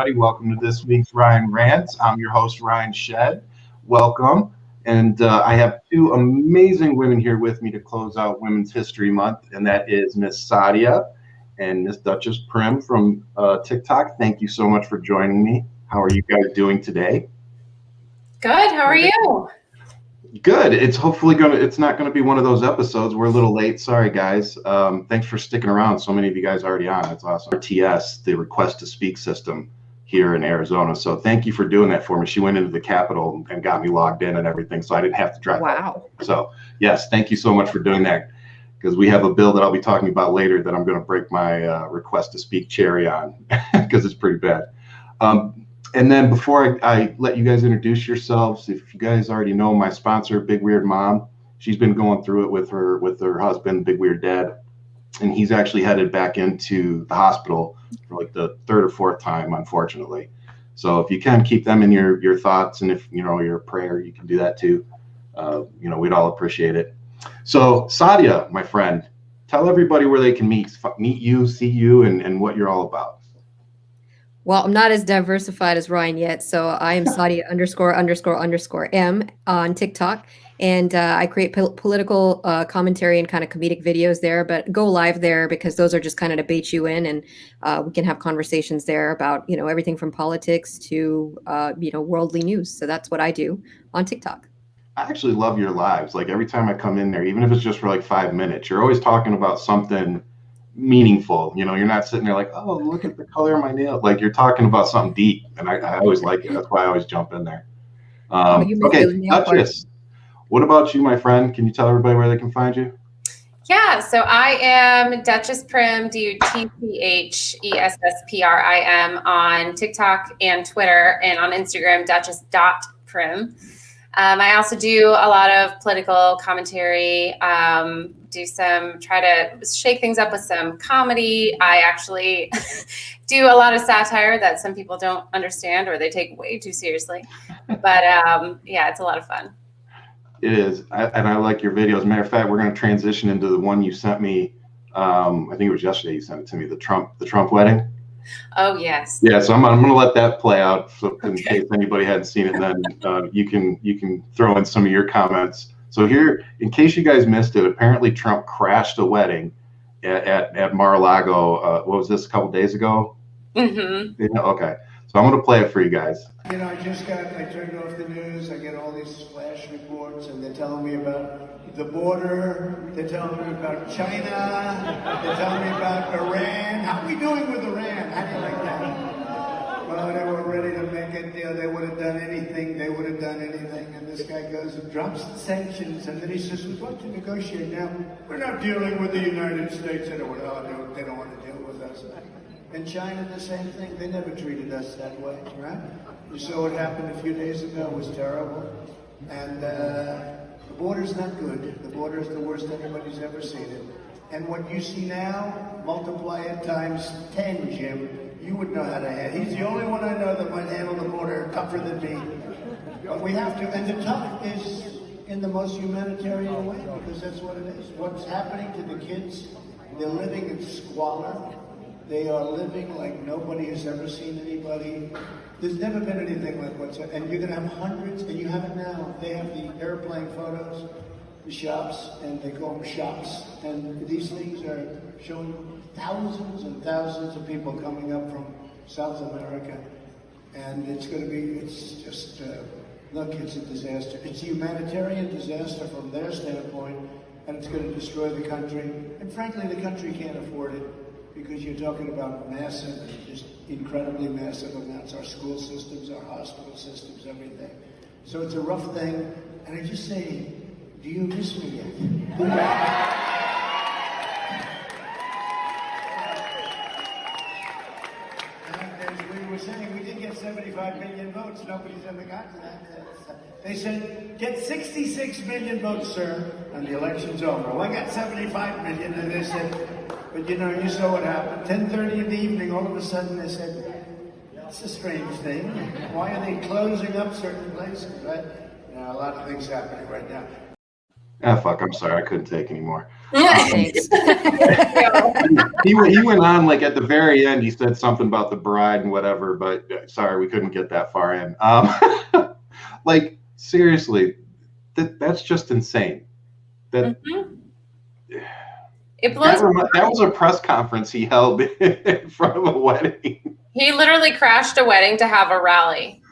everybody. Welcome to this week's Rants. I'm your host, Ryan Shedd. Welcome. And I have two amazing women here with me to close out Women's History Month, and that is Miss Saadia and Miss Dutchessprim from TikTok. Thank you so much for joining me. How are you guys doing today? Good. How are you? Good. It's not gonna be one of those episodes. We're a little late. Sorry, guys. Thanks for sticking around. So many of you guys are already on. It's awesome. RTS, the request to speak system here in Arizona. So thank you for doing that for me. She went into the Capitol and got me logged in and everything, so I didn't have to drive. Wow. So yes, thank you so much for doing that, because we have a bill that I'll be talking about later that I'm going to break my request to speak cherry on because it's pretty bad. And then before I let you guys introduce yourselves, if you guys already know my sponsor, Big Weird Mom, she's been going through it with her husband, Big Weird Dad, and he's actually headed back into the hospital for like the third or fourth time, unfortunately. So if you can keep them in your thoughts, and if your prayer, you can do that too. We'd all appreciate it. So Saadia, my friend, tell everybody where they can meet you, see you, and what you're all about. Well, I'm not as diversified as Ryan yet, so I am Saadia ____M on TikTok, and I create political commentary and kind of comedic videos there. But go live there because those are just kind of to bait you in, and we can have conversations there about everything from politics to worldly news. So that's what I do on TikTok. I actually love your lives. Like every time I come in there, even if it's just for like 5 minutes, you're always talking about something meaningful. You're not sitting there like, oh, look at the color of my nail. Like you're talking about something deep, and I always like it. That's why I always jump in there. Okay, Duchess, what about you, my friend? Can you tell everybody where they can find you? Yeah, so I am Dutchessprim, DUTCHESSPRIM on TikTok and Twitter, and on Instagram, Duchess.prim. I also do a lot of political commentary, try to shake things up with some comedy. I actually do a lot of satire that some people don't understand or they take way too seriously. But yeah, it's a lot of fun. It is. And I like your videos. Matter of fact, we're going to transition into the one you sent me. I think it was yesterday you sent it to me, the Trump wedding. Oh, yes. Yeah, so I'm going to let that play out in case anybody hadn't seen it. And then you can throw in some of your comments. So here, in case you guys missed it, apparently Trump crashed a wedding at Mar-a-Lago. What was this, a couple days ago? Mm-hmm. Yeah, okay. So I'm going to play it for you guys. I turned off the news. I get all these flash reports, and they're telling me about the border. They're telling me about China. They're telling me about Iran. How are we doing with Iran? How do you like that? Well, they were ready to make a deal. They would have done anything. They would have done anything. And this guy goes and drops the sanctions, and then he says, we'd like to negotiate now. We're not dealing with the United States. They don't want to deal with us. And China, the same thing. They never treated us that way, right? You saw what happened a few days ago. It was terrible. And the border's not good. The border is the worst anybody's ever seen it. And what you see now, multiply it times 10, Jim. You would know how to handle it. He's the only one I know that might handle the border tougher than me. But we have to. And the tough is in the most humanitarian way, because that's what it is. What's happening to the kids, they're living in squalor. They are living like nobody has ever seen anybody. There's never been anything like what's happening. And you're going to have hundreds, and you have it now. They have the airplane photos, the shops, and they call them shops. And these things are showing thousands and thousands of people coming up from South America. And it's just, look, it's a disaster. It's a humanitarian disaster from their standpoint, and it's going to destroy the country. And frankly, the country can't afford it. Because you're talking about massive, just incredibly massive amounts, our school systems, our hospital systems, everything. So it's a rough thing, and I just say, do you miss me yet? As we were saying, we did get 75 million votes. Nobody's ever got to that. They said, get 66 million votes, sir, and the election's over. Well, I got 75 million, and they said, but you saw what happened. 10:30 in the evening, all of a sudden they said, that's a strange thing. Why are they closing up certain places, right? A lot of things happening right now. Fuck, I'm sorry, I couldn't take anymore. Thanks. He went on, like, at the very end, he said something about the bride and whatever, but sorry, we couldn't get that far in. Like, seriously, that's just insane. That It blows. that was a press conference he held in front of a wedding. He literally crashed a wedding to have a rally.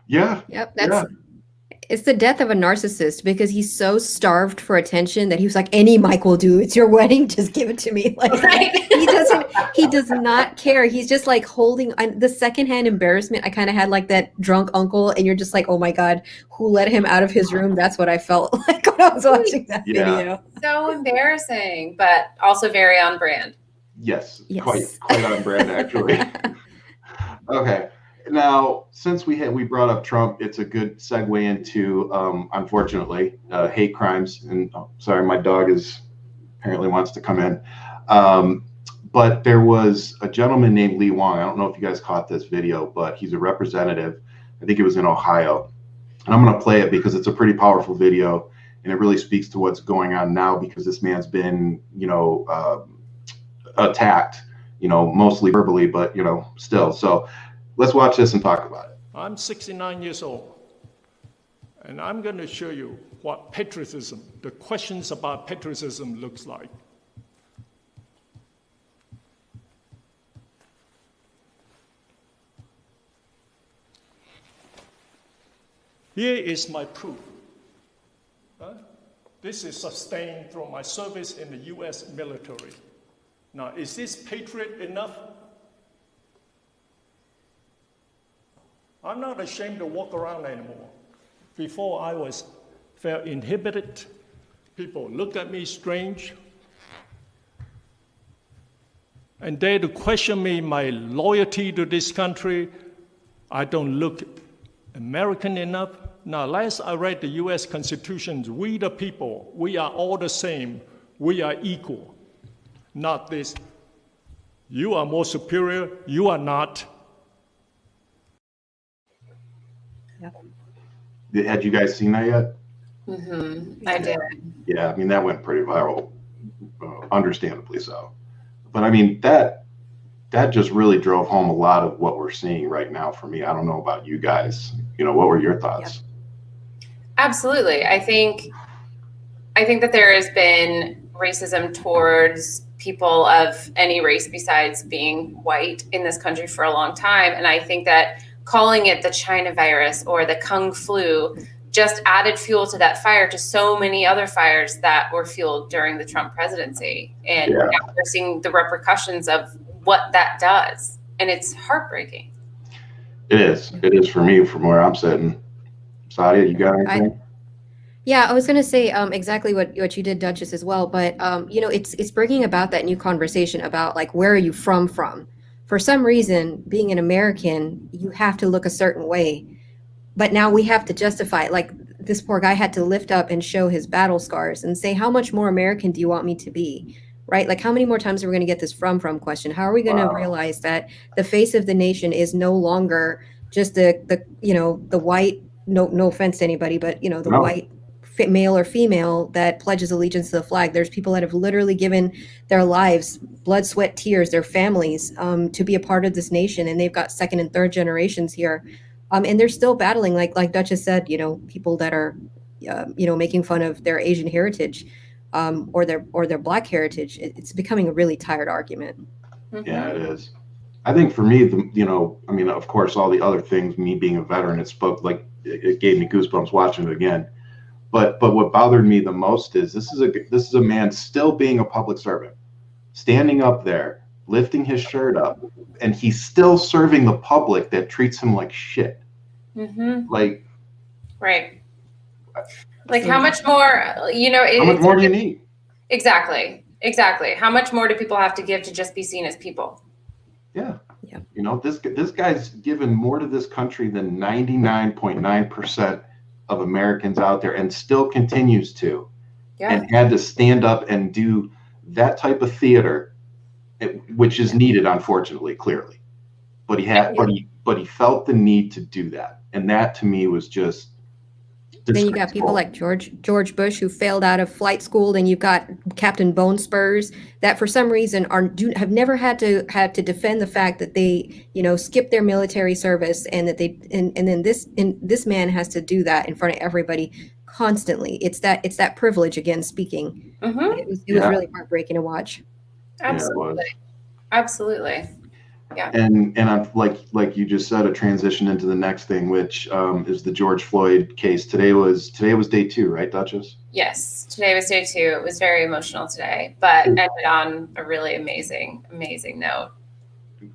Yeah. Yep, it's the death of a narcissist, because he's so starved for attention that he was like, any mic will do. It's your wedding, just give it to me. Like, Right. he does not care. He's just like holding the secondhand embarrassment. I kind of had like that drunk uncle, and you're just like, oh my God, who let him out of his room? That's what I felt like when I was watching that video. So embarrassing, but also very on brand. Yes. Quite on brand, actually. Okay. Now, since we brought up Trump, it's a good segue into, unfortunately, hate crimes. And sorry, my dog apparently wants to come in. But there was a gentleman named Lee Wong. I don't know if you guys caught this video, but he's a representative. I think it was in Ohio. And I'm going to play it because it's a pretty powerful video, and it really speaks to what's going on now, because this man's been, attacked, mostly verbally, but, still. So let's watch this and talk about it. I'm 69 years old, and I'm going to show you what patriotism, the questions about patriotism looks like. Here is my proof. This is sustained from my service in the U.S. military. Now, is this patriot enough? I'm not ashamed to walk around anymore. Before I felt inhibited. People look at me strange. And dare to question me my loyalty to this country. I don't look American enough. Now, last I read the U.S. Constitution, we the people, we are all the same. We are equal. Not this, you are more superior, you are not. Yep. Had you guys seen that yet? I did. Yeah, I mean, that went pretty viral, understandably so. But I mean, that just really drove home a lot of what we're seeing right now for me. I don't know about you guys. What were your thoughts? Absolutely. I think that there has been racism towards people of any race besides being white in this country for a long time. And I think that calling it the China virus or the Kung flu just added fuel to that fire, to so many other fires that were fueled during the Trump presidency. And now we're seeing the repercussions of what that does. And it's heartbreaking. It is for me, from where I'm sitting. Saadia, you got anything? Yeah, I was going to say exactly what you did, Duchess, as well. But, it's bringing about that new conversation about, like, where are you from? For some reason, being an American, you have to look a certain way. But now we have to justify it. Like, this poor guy had to lift up and show his battle scars and say, how much more American do you want me to be? Right? Like, how many more times are we going to get this from question? How are we going to realize that the face of the nation is no longer just the white, no offense to anybody, but, white male or female that pledges allegiance to the flag? There's people that have literally given their lives, blood, sweat, tears, their families, to be a part of this nation. And they've got second and third generations here. And they're still battling, like Duchess said, people that are, making fun of their Asian heritage, or their Black heritage. It's becoming a really tired argument. Yeah, it is. I think for me, of course, all the other things, me being a veteran, it gave me goosebumps watching it again. But what bothered me the most is this is a man still being a public servant, standing up there, lifting his shirt up, and he's still serving the public that treats him like shit. Like, right. Like, how much more, how much more do you need? Exactly. How much more do people have to give to just be seen as people? Yeah. This guy's given more to this country than 99.9% of Americans out there, and still continues to, and had to stand up and do that type of theater, which is needed, unfortunately, clearly. But he felt the need to do that, and that to me was just Then you got people like George Bush, who failed out of flight school. Then you've got Captain Bone Spurs that for some reason have never had to defend the fact that they, skipped their military service, and that and then this man has to do that in front of everybody constantly. It's that privilege again speaking. Mm-hmm. It was really heartbreaking to watch. Absolutely. Absolutely. Yeah. And I'm like you just said, a transition into the next thing, which is the George Floyd case. Today was day 2, right, Duchess? Yes, today was day 2. It was very emotional today, but ended on a really amazing note.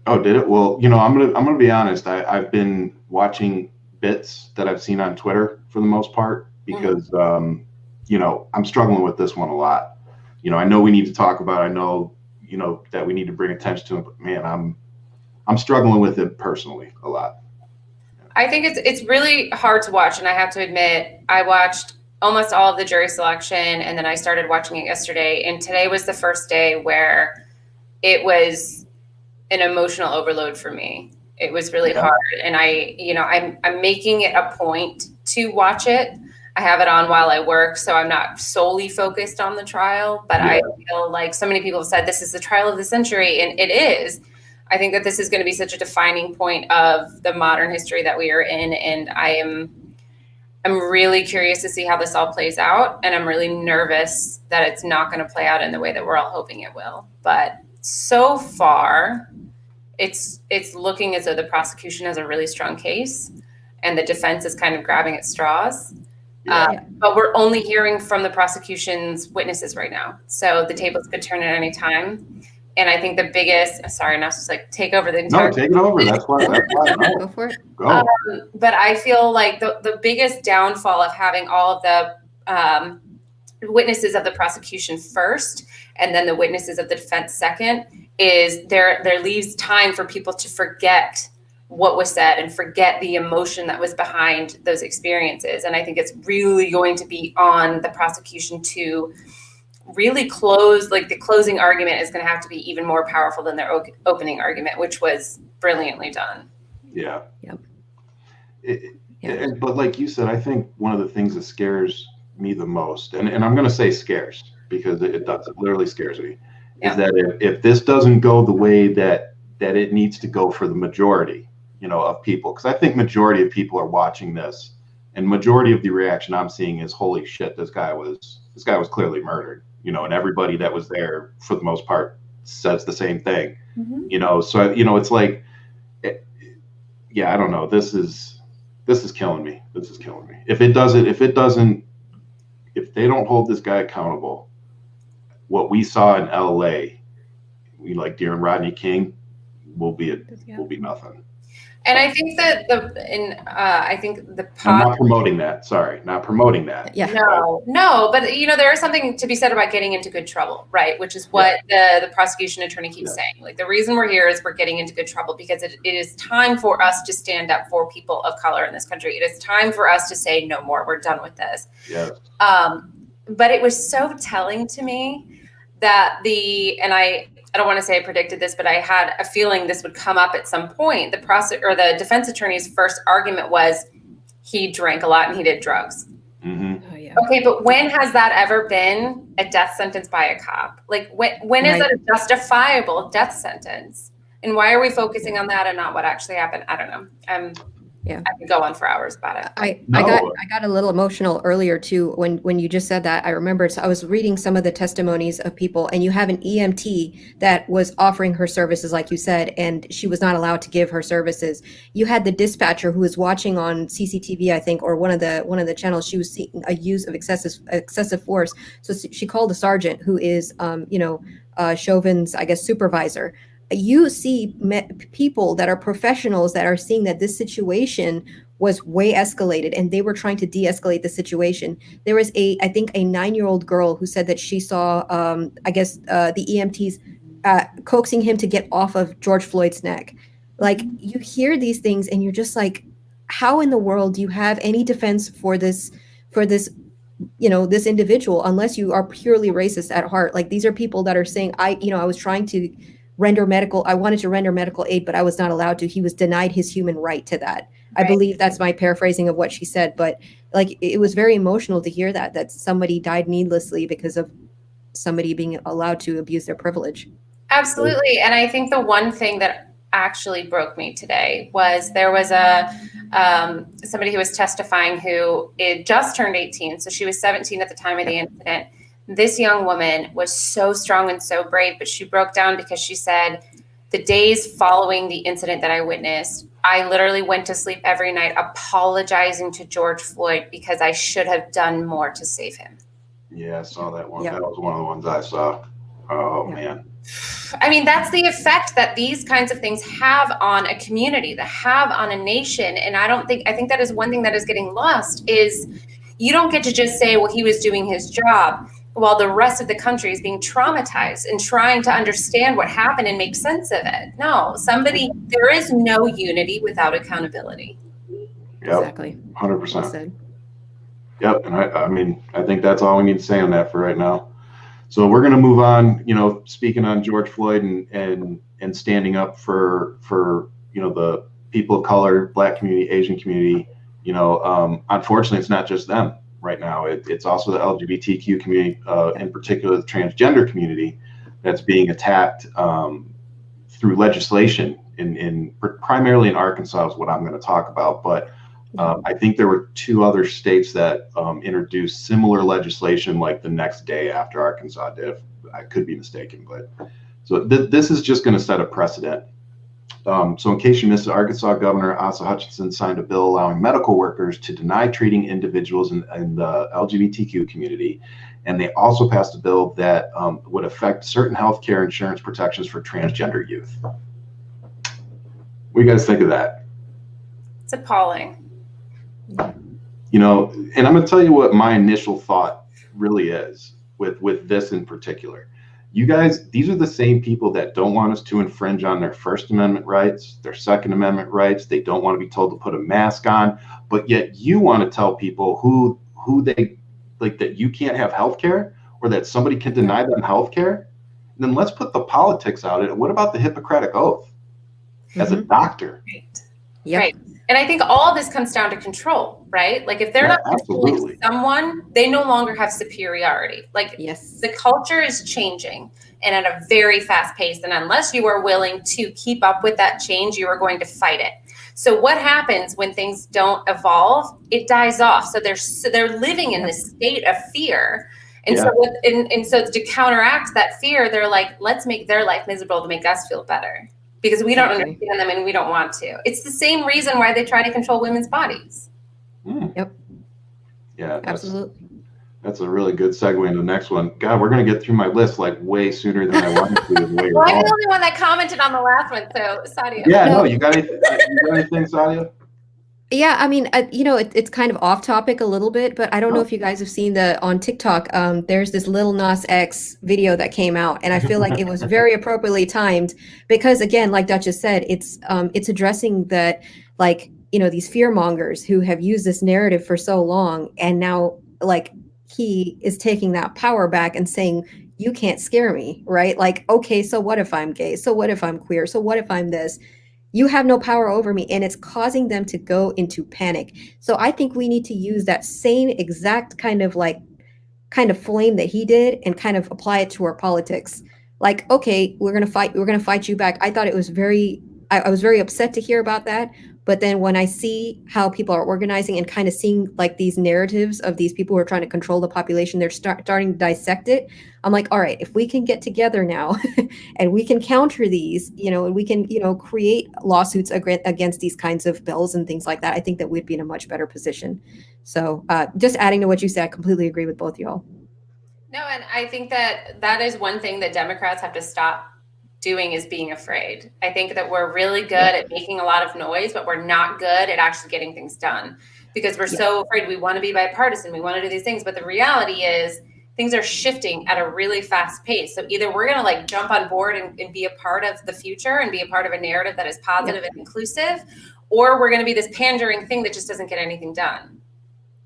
Oh, did it? Well, I'm gonna be honest. I've been watching bits that I've seen on Twitter for the most part because I'm struggling with this one a lot. I know we need to talk about it. I know that we need to bring attention to it, but man, I'm struggling with it personally a lot. I think it's really hard to watch, and I have to admit, I watched almost all of the jury selection, and then I started watching it yesterday, and today was the first day where it was an emotional overload for me. It was really hard, and I'm making it a point to watch it. I have it on while I work, so I'm not solely focused on the trial, but I feel like so many people have said this is the trial of the century, and it is. I think that this is going to be such a defining point of the modern history that we are in, and I'm really curious to see how this all plays out, and I'm really nervous that it's not going to play out in the way that we're all hoping it will. But so far, it's looking as though the prosecution has a really strong case, and the defense is kind of grabbing at straws. But we're only hearing from the prosecution's witnesses right now, so the tables could turn at any time. And I think the biggest, sorry, not just like take over the entire. No, take it over. That's why. Go for it. Go. But I feel like the biggest downfall of having all of the witnesses of the prosecution first, and then the witnesses of the defense second, is there leaves time for people to forget what was said and forget the emotion that was behind those experiences. And I think it's really going to be on the prosecution to really close, like the closing argument is going to have to be even more powerful than their opening argument, which was brilliantly done. Yeah. Yep. But like you said, I think one of the things that scares me the most, and I'm going to say scares because it does, it literally scares me, is that if this doesn't go the way that it needs to go for the majority, of people, because I think majority of people are watching this, and majority of the reaction I'm seeing is, holy shit, this guy was clearly murdered. And everybody that was there for the most part says the same thing. So it's like, I don't know. This is killing me. This is killing me. If they don't hold this guy accountable, what we saw in LA, during Rodney King, will be nothing. And I think that I'm not promoting that. Sorry, not promoting that. Yeah. No, but there is something to be said about getting into good trouble, right? Which is what the prosecution attorney keeps saying. Like, the reason we're here is we're getting into good trouble because it is time for us to stand up for people of color in this country. It is time for us to say no more. We're done with this. Yes. But it was so telling to me that I don't want to say I predicted this, but I had a feeling this would come up at some point. The defense attorney's first argument was he drank a lot and he did drugs. Mm-hmm. Oh, yeah. Okay, but when has that ever been a death sentence by a cop? Like, when is it a justifiable death sentence? And why are we focusing on that and not what actually happened? I don't know. I could go on for hours about it. I got a little emotional earlier too when you just said that. I remembered, so I was reading some of the testimonies of people, and you have an EMT that was offering her services, like you said, and she was not allowed to give her services. You had the dispatcher who was watching on CCTV, I think, or one of the channels. She was seeing a use of excessive force, so she called a sergeant who is Chauvin's, I guess, supervisor. You see people that are professionals that are seeing that this situation was way escalated, and they were trying to de-escalate the situation. There was I think a 9-year-old girl who said that she saw, the EMTs coaxing him to get off of George Floyd's neck. Like, you hear these things and you're just like, how in the world do you have any defense for this this individual, unless you are purely racist at heart? Like, these are people that are saying, I was trying to I wanted to render medical aid, but I was not allowed to. He was denied his human right to that. I believe that's my paraphrasing of what she said, but like it was very emotional to hear that somebody died needlessly because of somebody being allowed to abuse their privilege. Absolutely. And I think the one thing that actually broke me today was there was a somebody who was testifying who had just turned 18. So she was 17 at the time of the incident. This young woman was so strong and so brave, but she broke down because she said, the days following the incident that I witnessed, I literally went to sleep every night apologizing to George Floyd because I should have done more to save him. Yeah, I saw that one. Yeah. That was one of the ones I saw. Oh, man. I mean, that's the effect that these kinds of things have on a community, that have on a nation. And I think that is one thing that is getting lost is you don't get to just say, well, he was doing his job while the rest of the country is being traumatized and trying to understand what happened and make sense of it. No, there is no unity without accountability. Yep. Exactly. 100%. Well said. Yep. And I mean, I think that's all we need to say on that for right now. So we're going to move on, speaking on George Floyd and standing up for, the people of color, Black community, Asian community. Unfortunately, it's not just them right now. It's also the LGBTQ community, in particular, the transgender community that's being attacked through legislation primarily in Arkansas is what I'm going to talk about. But I think there were 2 other states that introduced similar legislation like the next day after Arkansas did. I could be mistaken, but so this is just going to set a precedent. So in case you missed it, Arkansas Governor Asa Hutchinson signed a bill allowing medical workers to deny treating individuals in the LGBTQ community. And they also passed a bill that would affect certain health care insurance protections for transgender youth. What do you guys think of that? It's appalling. And I'm going to tell you what my initial thought really is with this in particular. You guys, these are the same people that don't want us to infringe on their First Amendment rights, their Second Amendment rights. They don't want to be told to put a mask on, but yet you want to tell people who they like that you can't have health care or that somebody can deny them health care. And then let's put the politics out of it. What about the Hippocratic Oath as a doctor? Right. Yep. Right. And I think all this comes down to control, right? Like if they're not controlling someone, they no longer have superiority. Like Yes. the culture is changing and at a very fast pace. And unless you are willing to keep up with that change, you are going to fight it. So what happens when things don't evolve? It dies off. So they're living in this state of fear. And so so to counteract that fear, they're like, let's make their life miserable to make us feel better. Because we don't understand them and we don't want to. It's the same reason why they try to control women's bodies. Yep. Yeah, Absolutely. That's a really good segue into the next one. God, we're going to get through my list like way sooner than I wanted to. Well, I'm the only one that commented on the last one, so Saadia. Yeah, no, you got anything, Saadia? Yeah, I mean, it's kind of off topic a little bit, but I don't know if you guys have seen on TikTok, there's this Lil Nas X video that came out, and I feel like it was very appropriately timed because, again, like Duchess said, it's addressing that, like, these fear mongers who have used this narrative for so long, and now, like, he is taking that power back and saying, you can't scare me, right? Like, okay, so what if I'm gay? So what if I'm queer? So what if I'm this? You have no power over me, and it's causing them to go into panic. So I think we need to use that same exact kind of flame that he did and kind of apply it to our politics. Like, okay, we're going to fight you back. I thought it was I was very upset to hear about that. But then when I see how people are organizing and kind of seeing like these narratives of these people who are trying to control the population, they're starting to dissect it. I'm like, all right, if we can get together now and we can counter these, and we can, create lawsuits against these kinds of bills and things like that, I think that we'd be in a much better position. So just adding to what you said, I completely agree with both y'all. No, and I think that is one thing that Democrats have to stop doing is being afraid. I think that we're really good at making a lot of noise, but we're not good at actually getting things done because we're so afraid. We want to be bipartisan. We want to do these things. But the reality is things are shifting at a really fast pace. So either we're going to like jump on board and be a part of the future and be a part of a narrative that is positive and inclusive, or we're going to be this pandering thing that just doesn't get anything done.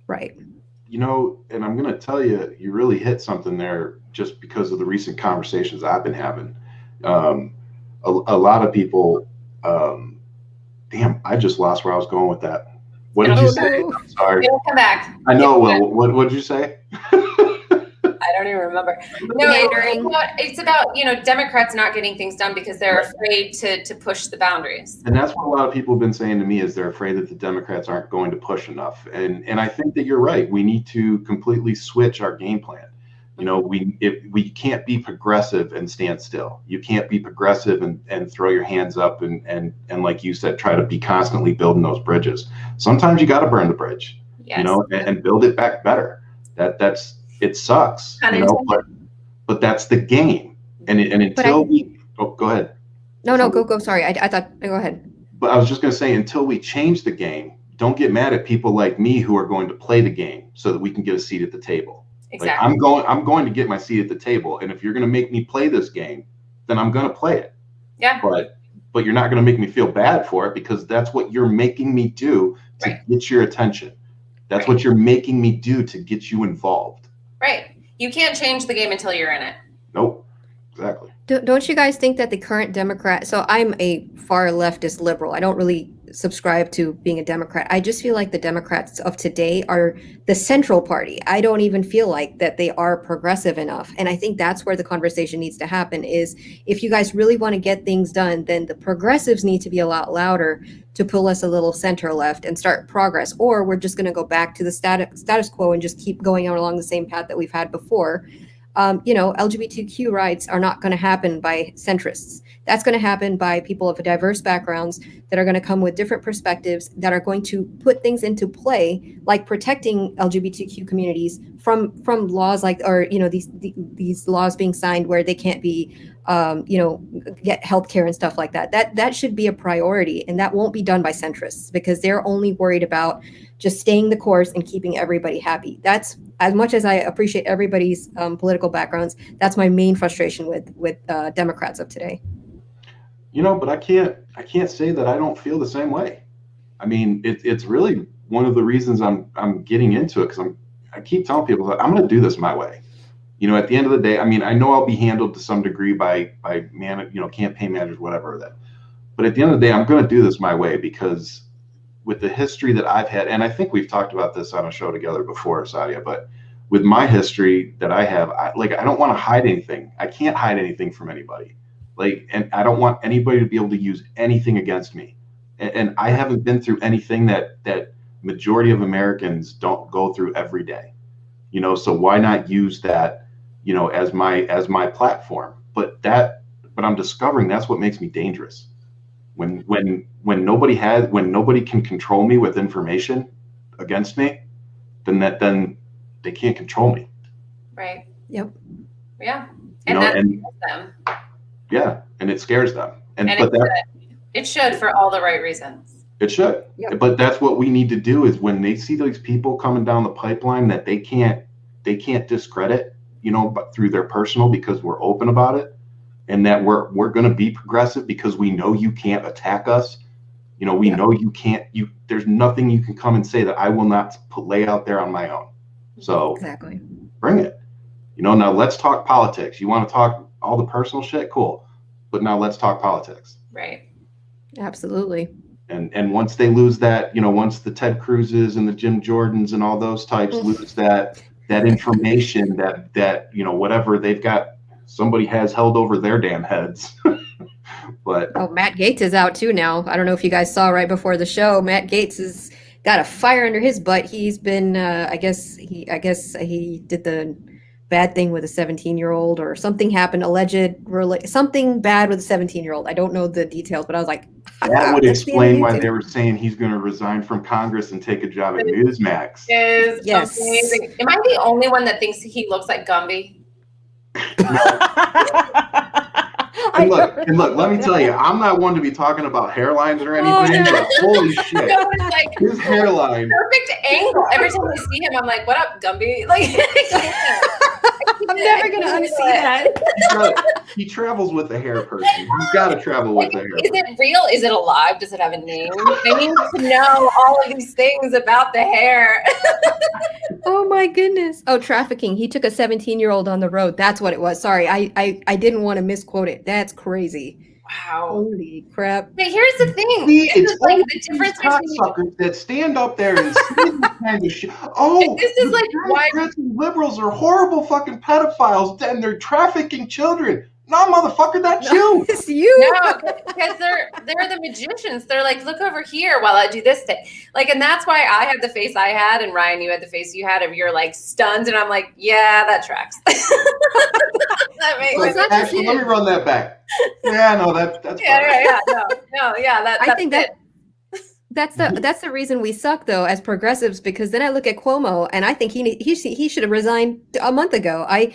Right. And I'm going to tell you, you really hit something there just because of the recent conversations I've been having. A lot of people, I just lost where I was going with that. What did It'll- you say? no. I'm sorry. It'll come back. I know it will. What did you say? I don't even remember. No, Pandering. it's about, Democrats not getting things done because they're afraid to push the boundaries. And that's what a lot of people have been saying to me is they're afraid that the Democrats aren't going to push enough. And I think that you're right. We need to completely switch our game plan. We can't be progressive and stand still. You can't be progressive and throw your hands up and like you said, try to be constantly building those bridges. Sometimes you got to burn the bridge, Yes. and build it back better. It sucks, but that's the game. And until go ahead. No, go. Sorry, I thought. Go ahead. But I was just going to say, until we change the game, don't get mad at people like me who are going to play the game so that we can get a seat at the table. Exactly. Like I'm going to get my seat at the table, and if you're going to make me play this game, then I'm going to play it. Yeah. But you're not going to make me feel bad for it because that's what you're making me do to get your attention. That's what you're making me do to get you involved. Right. You can't change the game until you're in it. Nope. Exactly. Don't you guys think that the current Democrat? So I'm a far leftist liberal. I don't really subscribe to being a Democrat. I just feel like the Democrats of today are the central party. I don't even feel like that they are progressive enough. And I think that's where the conversation needs to happen is if you guys really want to get things done, then the progressives need to be a lot louder to pull us a little center left and start progress, or we're just going to go back to the status quo and just keep going along the same path that we've had before. LGBTQ rights are not going to happen by centrists. That's going to happen by people of diverse backgrounds that are going to come with different perspectives that are going to put things into play, like protecting LGBTQ communities from laws these laws being signed where they can't be, get healthcare and stuff like that. That should be a priority, and that won't be done by centrists because they're only worried about just staying the course and keeping everybody happy. That's, as much as I appreciate everybody's political backgrounds, that's my main frustration with Democrats of today. But I can't say that I don't feel the same way. I mean, it's really one of the reasons I'm getting into it because I keep telling people that I'm going to do this my way. At the end of the day, I mean, I know I'll be handled to some degree by campaign managers, whatever that. But at the end of the day, I'm going to do this my way because with the history that I've had, and I think we've talked about this on a show together before, Saadia, but with my history that I have, I don't want to hide anything. I can't hide anything from anybody. And I don't want anybody to be able to use anything against me. And I haven't been through anything that majority of Americans don't go through every day. So why not use that, as my platform? But I'm discovering that's what makes me dangerous. When nobody can control me with information against me, then they can't control me. Right. Yep. Yeah. And that scares them. Yeah, and it scares them. It should for all the right reasons. It should. Yep. But that's what we need to do is when they see these people coming down the pipeline that they can't discredit, but through their personal because we're open about it. And that we're going to be progressive because we know you can't attack us. We know you can't. There's nothing you can come and say that I will not lay out there on my own. So exactly, bring it. Now let's talk politics. You want to talk all the personal shit, cool. But now let's talk politics. Right. Absolutely. And once they lose that, once the Ted Cruzes and the Jim Jordans and all those types lose that information that whatever they've got. Somebody has held over their damn heads. But Matt Gaetz is out too now. I don't know if you guys saw right before the show. Matt Gaetz has got a fire under his butt. He's been, I guess he did the bad thing with a 17-year-old or something happened, something bad with a 17-year-old. I don't know the details, but I was like, that would explain why they were saying he's going to resign from Congress and take a job at Newsmax. Yes. Amazing. Am I the only one that thinks he looks like Gumby? And look, let me tell you, I'm not one to be talking about hairlines or anything, but holy shit, his hairline. Perfect angle. Every time I see him, I'm like, what up, Gumby? I'm never going to unsee that. He travels with a hair person. He's got to travel with a hair person. Is it real? Is it alive? Does it have a name? I need to know all of these things about the hair. Oh my goodness. Oh, trafficking. He took a 17-year-old on the road. That's what it was. Sorry, I didn't want to misquote it. That's crazy. Wow. Holy crap. But here's the thing. See, This it's is like all the these difference between cocksuckers that stand up there and say this kind of shit. Oh, this is like why Democrats and liberals are horrible fucking pedophiles and they're trafficking children. No, motherfucker, that's you. It's you. no, because they're the magicians. They're like, look over here while I do this thing. Like, and that's why I had the face I had, and Ryan, you had the face you had of you're like stunned, and I'm like, yeah, that tracks. That makes Well, it's sense. not just Actually, you. let me run that back. Yeah, no, that's Yeah, fine. right, yeah, no, yeah, I that's think it. that's the reason we suck though as progressives, because then I look at Cuomo and I think he should have resigned a month ago. I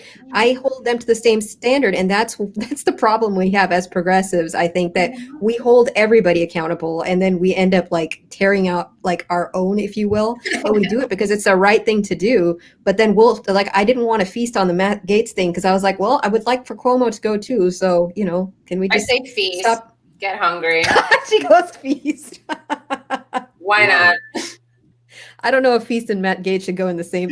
hold them to the same standard, and that's the problem we have as progressives. I think that we hold everybody accountable, and then we end up like tearing out like our own, if you will. But we do it because it's the right thing to do. But then we'll like, I didn't want to feast on the Matt Gaetz thing because I was like, well, I would like for Cuomo to go too. So can we I just say feast, stop? get hungry. She goes feast. Why not? I don't know if Feast and Matt Gaetz should go in the same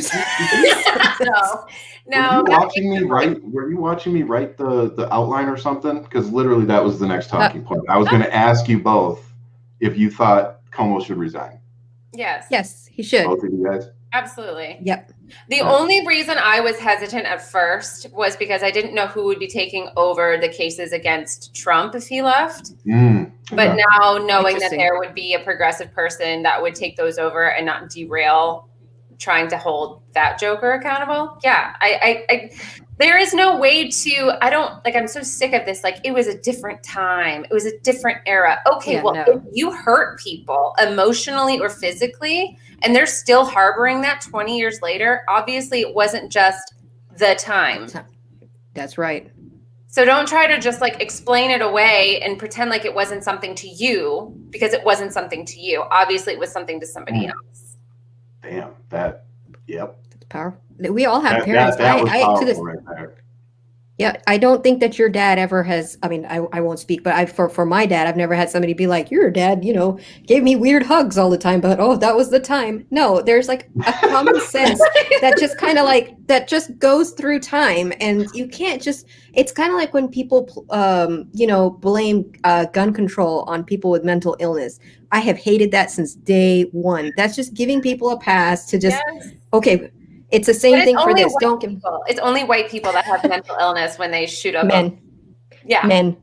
No. Were you watching me write the outline or something? Because literally that was the next talking point. I was going to ask you both if you thought Como should resign. Yes. Yes, he should. Both of you guys. Absolutely. Yep. The only reason I was hesitant at first was because I didn't know who would be taking over the cases against Trump if he left. But Okay. now knowing that Interesting. there would be a progressive person that would take those over and not derail trying to hold that Joker accountable. Yeah. I there is no way to, I'm so sick of this. Like, it was a different time. It was a different era. Okay, Yeah, well, no. if you hurt people emotionally or physically, and they're still harboring that 20 years later, obviously it wasn't just the time. That's right. So don't try to just like explain it away and pretend like it wasn't something to you, because it wasn't something to you. Obviously it was something to somebody else. Damn, yep. That's powerful. We all have That parents. was I powerful to this. right there. Yeah, I don't think that your dad ever has. I mean, I won't speak, but for my dad, I've never had somebody be like, your dad, gave me weird hugs all the time, but oh, that was the time. No, there's like a common sense that just kind of like, that just goes through time. And you can't just, it's kind of like when people, blame gun control on people with mental illness. I have hated that since day one. That's just giving people a pass to just, Yes. okay, it's the same But thing for only this. white Don't give people. It's only white people that have mental illness when they shoot up. men. Yeah. Men.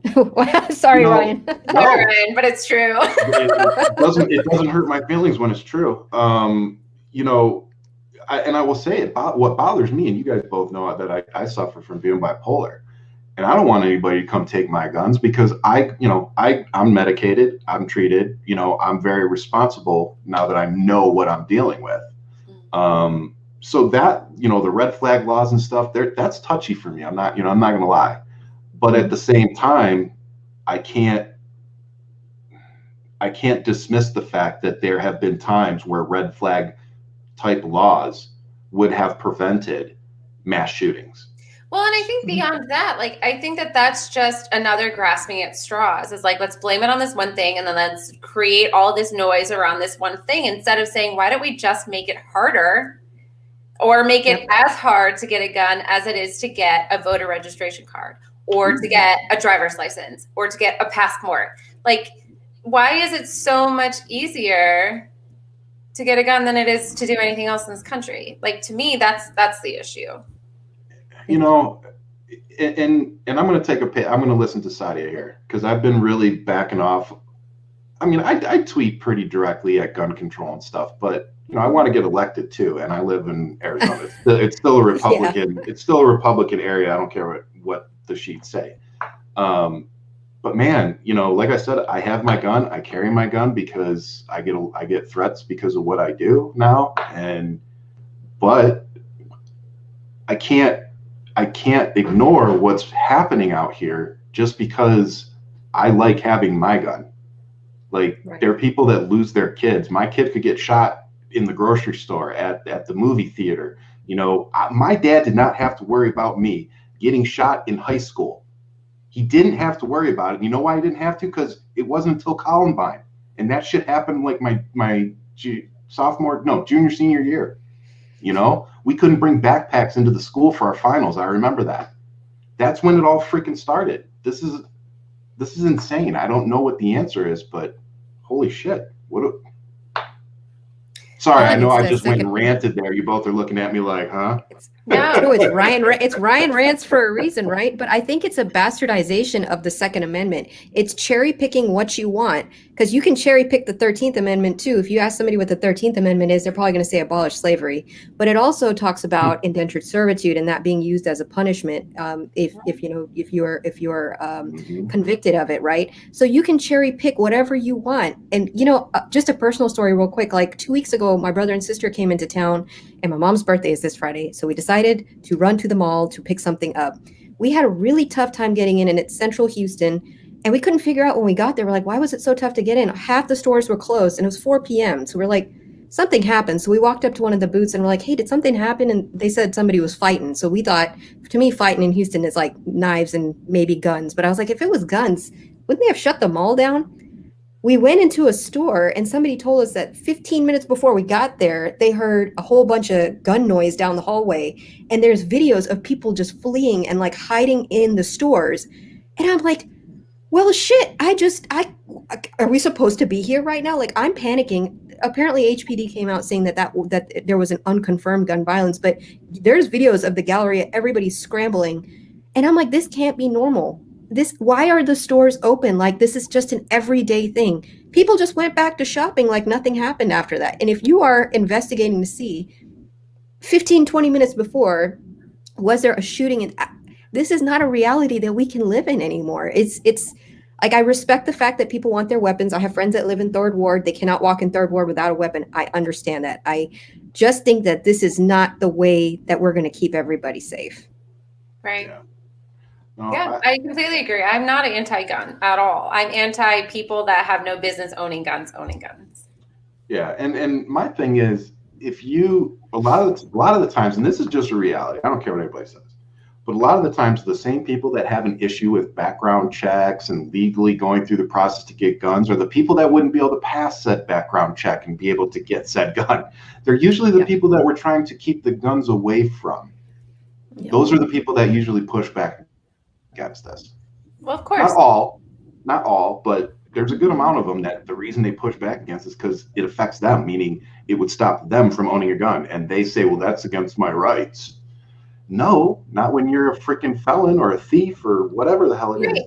Sorry, No. Ryan. Sorry, Ryan, but it's true. It doesn't hurt my feelings when it's true. I will say it. What bothers me, and you guys both know that I suffer from being bipolar, and I don't want anybody to come take my guns because I'm medicated, I'm treated, I'm very responsible now that I know what I'm dealing with. So that, the red flag laws and stuff there, that's touchy for me. I'm not going to lie, but at the same time, I can't dismiss the fact that there have been times where red flag type laws would have prevented mass shootings. Well, and I think beyond that, I think that that's just another grasping at straws. It's like, let's blame it on this one thing, and then let's create all this noise around this one thing instead of saying, why don't we just make it harder or make it as hard to get a gun as it is to get a voter registration card or to get a driver's license or to get a passport? Like, why is it so much easier to get a gun than it is to do anything else in this country? Like, to me, that's the issue. And I'm going to listen to Saadia here because I've been really backing off. I mean, I tweet pretty directly at gun control and stuff, but I want to get elected too, and I live in Arizona. It's still a Republican. Yeah. It's still a Republican area. I don't care what the sheets say. But man, like I said, I have my gun. I carry my gun because I get threats because of what I do now, but I can't ignore what's happening out here just because I like having my gun. Like, right. There are people that lose their kids. My kid could get shot in the grocery store, at the movie theater. My dad did not have to worry about me getting shot in high school. He didn't have to worry about it. You know why he didn't have to? Because it wasn't until Columbine. And that shit happened like my junior, senior year. We couldn't bring backpacks into the school for our finals. I remember that. That's when it all freaking started. this is insane. I don't know what the answer is, but holy shit. Sorry, I know I just went and ranted there. You both are looking at me like, huh? No, it's Ryan Rants for a reason, right? But I think it's a bastardization of the Second Amendment. It's cherry picking what you want, because you can cherry pick the 13th Amendment too. If you ask somebody what the 13th Amendment is, they're probably going to say abolish slavery. But it also talks about indentured servitude and that being used as a punishment if you're convicted of it, right? So you can cherry pick whatever you want. And just a personal story, real quick. Like 2 weeks ago, my brother and sister came into town, and my mom's birthday is this Friday. So we decided to run to the mall to pick something up. We had a really tough time getting in, and it's central Houston. And we couldn't figure out when we got there. We're like, why was it so tough to get in? Half the stores were closed, and it was 4 p.m. So we're like, something happened. So we walked up to one of the booths and we're like, hey, did something happen? And they said somebody was fighting. So we thought, to me, fighting in Houston is like knives and maybe guns. But I was like, if it was guns, wouldn't they have shut the mall down? We went into a store and somebody told us that 15 minutes before we got there, they heard a whole bunch of gun noise down the hallway. And there's videos of people just fleeing and like hiding in the stores. And I'm like, well, shit, are we supposed to be here right now? Like, I'm panicking. Apparently HPD came out saying that there was an unconfirmed gun violence, but there's videos of the gallery, everybody's scrambling. And I'm like, this can't be normal. Why are the stores open? Like, this is just an everyday thing. People just went back to shopping like nothing happened after that. And if you are investigating to see 15, 20 minutes before, was there a shooting? And this is not a reality that we can live in anymore. It's like, I respect the fact that people want their weapons. I have friends that live in Third Ward. They cannot walk in Third Ward without a weapon. I understand that. I just think that this is not the way that we're going to keep everybody safe. Right. Yeah. No, Yeah, I completely agree. I'm not anti-gun at all. I'm anti people that have no business owning guns. Yeah, and my thing is, if you a lot of the times, and this is just a reality, I don't care what anybody says, but a lot of the times, the same people that have an issue with background checks and legally going through the process to get guns are the people that wouldn't be able to pass said background check and be able to get said gun. They're usually the people that we're trying to keep the guns away from. Yeah. Those are the people that usually push back against this. Well, of course. Not all, but there's a good amount of them that the reason they push back against is because it affects them, meaning it would stop them from owning a gun. And they say, well, that's against my rights. No, not when you're a freaking felon or a thief or whatever the hell it is.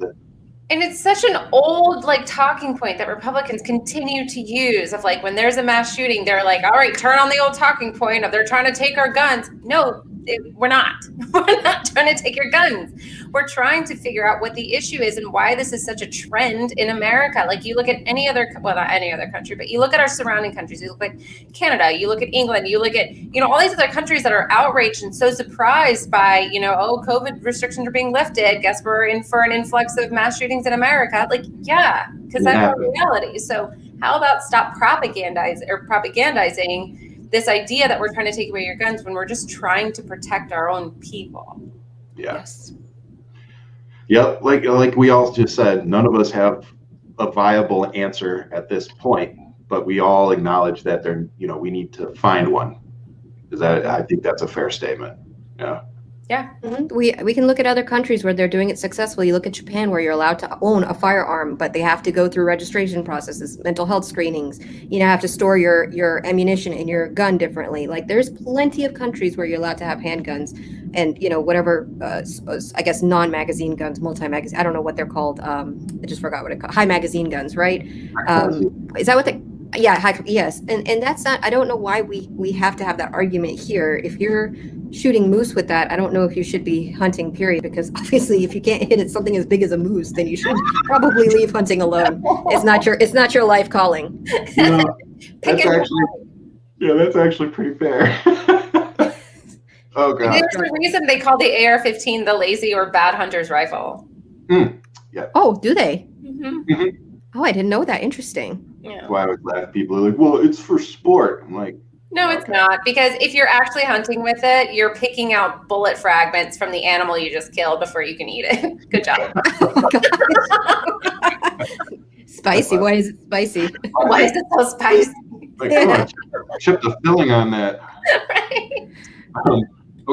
And it's such an old talking point that Republicans continue to use of when there's a mass shooting, they're like, all right, turn on the old talking point of they're trying to take our guns. No, we're not. We're not trying to take your guns. We're trying to figure out what the issue is and why this is such a trend in America. Like, you look at any other, well, not any other country, but you look at our surrounding countries. You look at Canada, you look at England, you look at, all these other countries that are outraged and so surprised by, COVID restrictions are being lifted. Guess we're in for an influx of mass shootings in America. Yeah, because that's our reality. So how about stop propagandizing this idea that we're trying to take away your guns when we're just trying to protect our own people? Yeah. Yes. Yep. Like we all just said, none of us have a viable answer at this point, but we all acknowledge that we need to find one. I think that's a fair statement. Yeah. Yeah. Mm-hmm. We can look at other countries where they're doing it successfully. You look at Japan, where you're allowed to own a firearm, but they have to go through registration processes, mental health screenings. Have to store your ammunition and your gun differently. Like, there's plenty of countries where you're allowed to have handguns and whatever I guess non-magazine guns, multi-magazine. I don't know what they're called. I just forgot what it called. High magazine guns, right? Is that what they? Yeah, yes. And that's not, I don't know why we have to have that argument here. If you're shooting moose with that, I don't know if you should be hunting, period, because obviously if you can't hit something as big as a moose, then you should probably leave hunting alone. It's not your life calling. That's actually pretty fair. Oh God. There's a reason they call the AR-15 the lazy or bad hunter's rifle. Yeah. Oh, do they? Mm-hmm. Mm-hmm. Oh, I didn't know that. Interesting. Yeah. That's why I would laugh. People are like, well, it's for sport. I'm like, no, it's not, because if you're actually hunting with it, you're picking out bullet fragments from the animal you just killed before you can eat it. Good job. Spicy. Why is it spicy? Why is it so spicy? Like, come on, chip the filling on that. Right.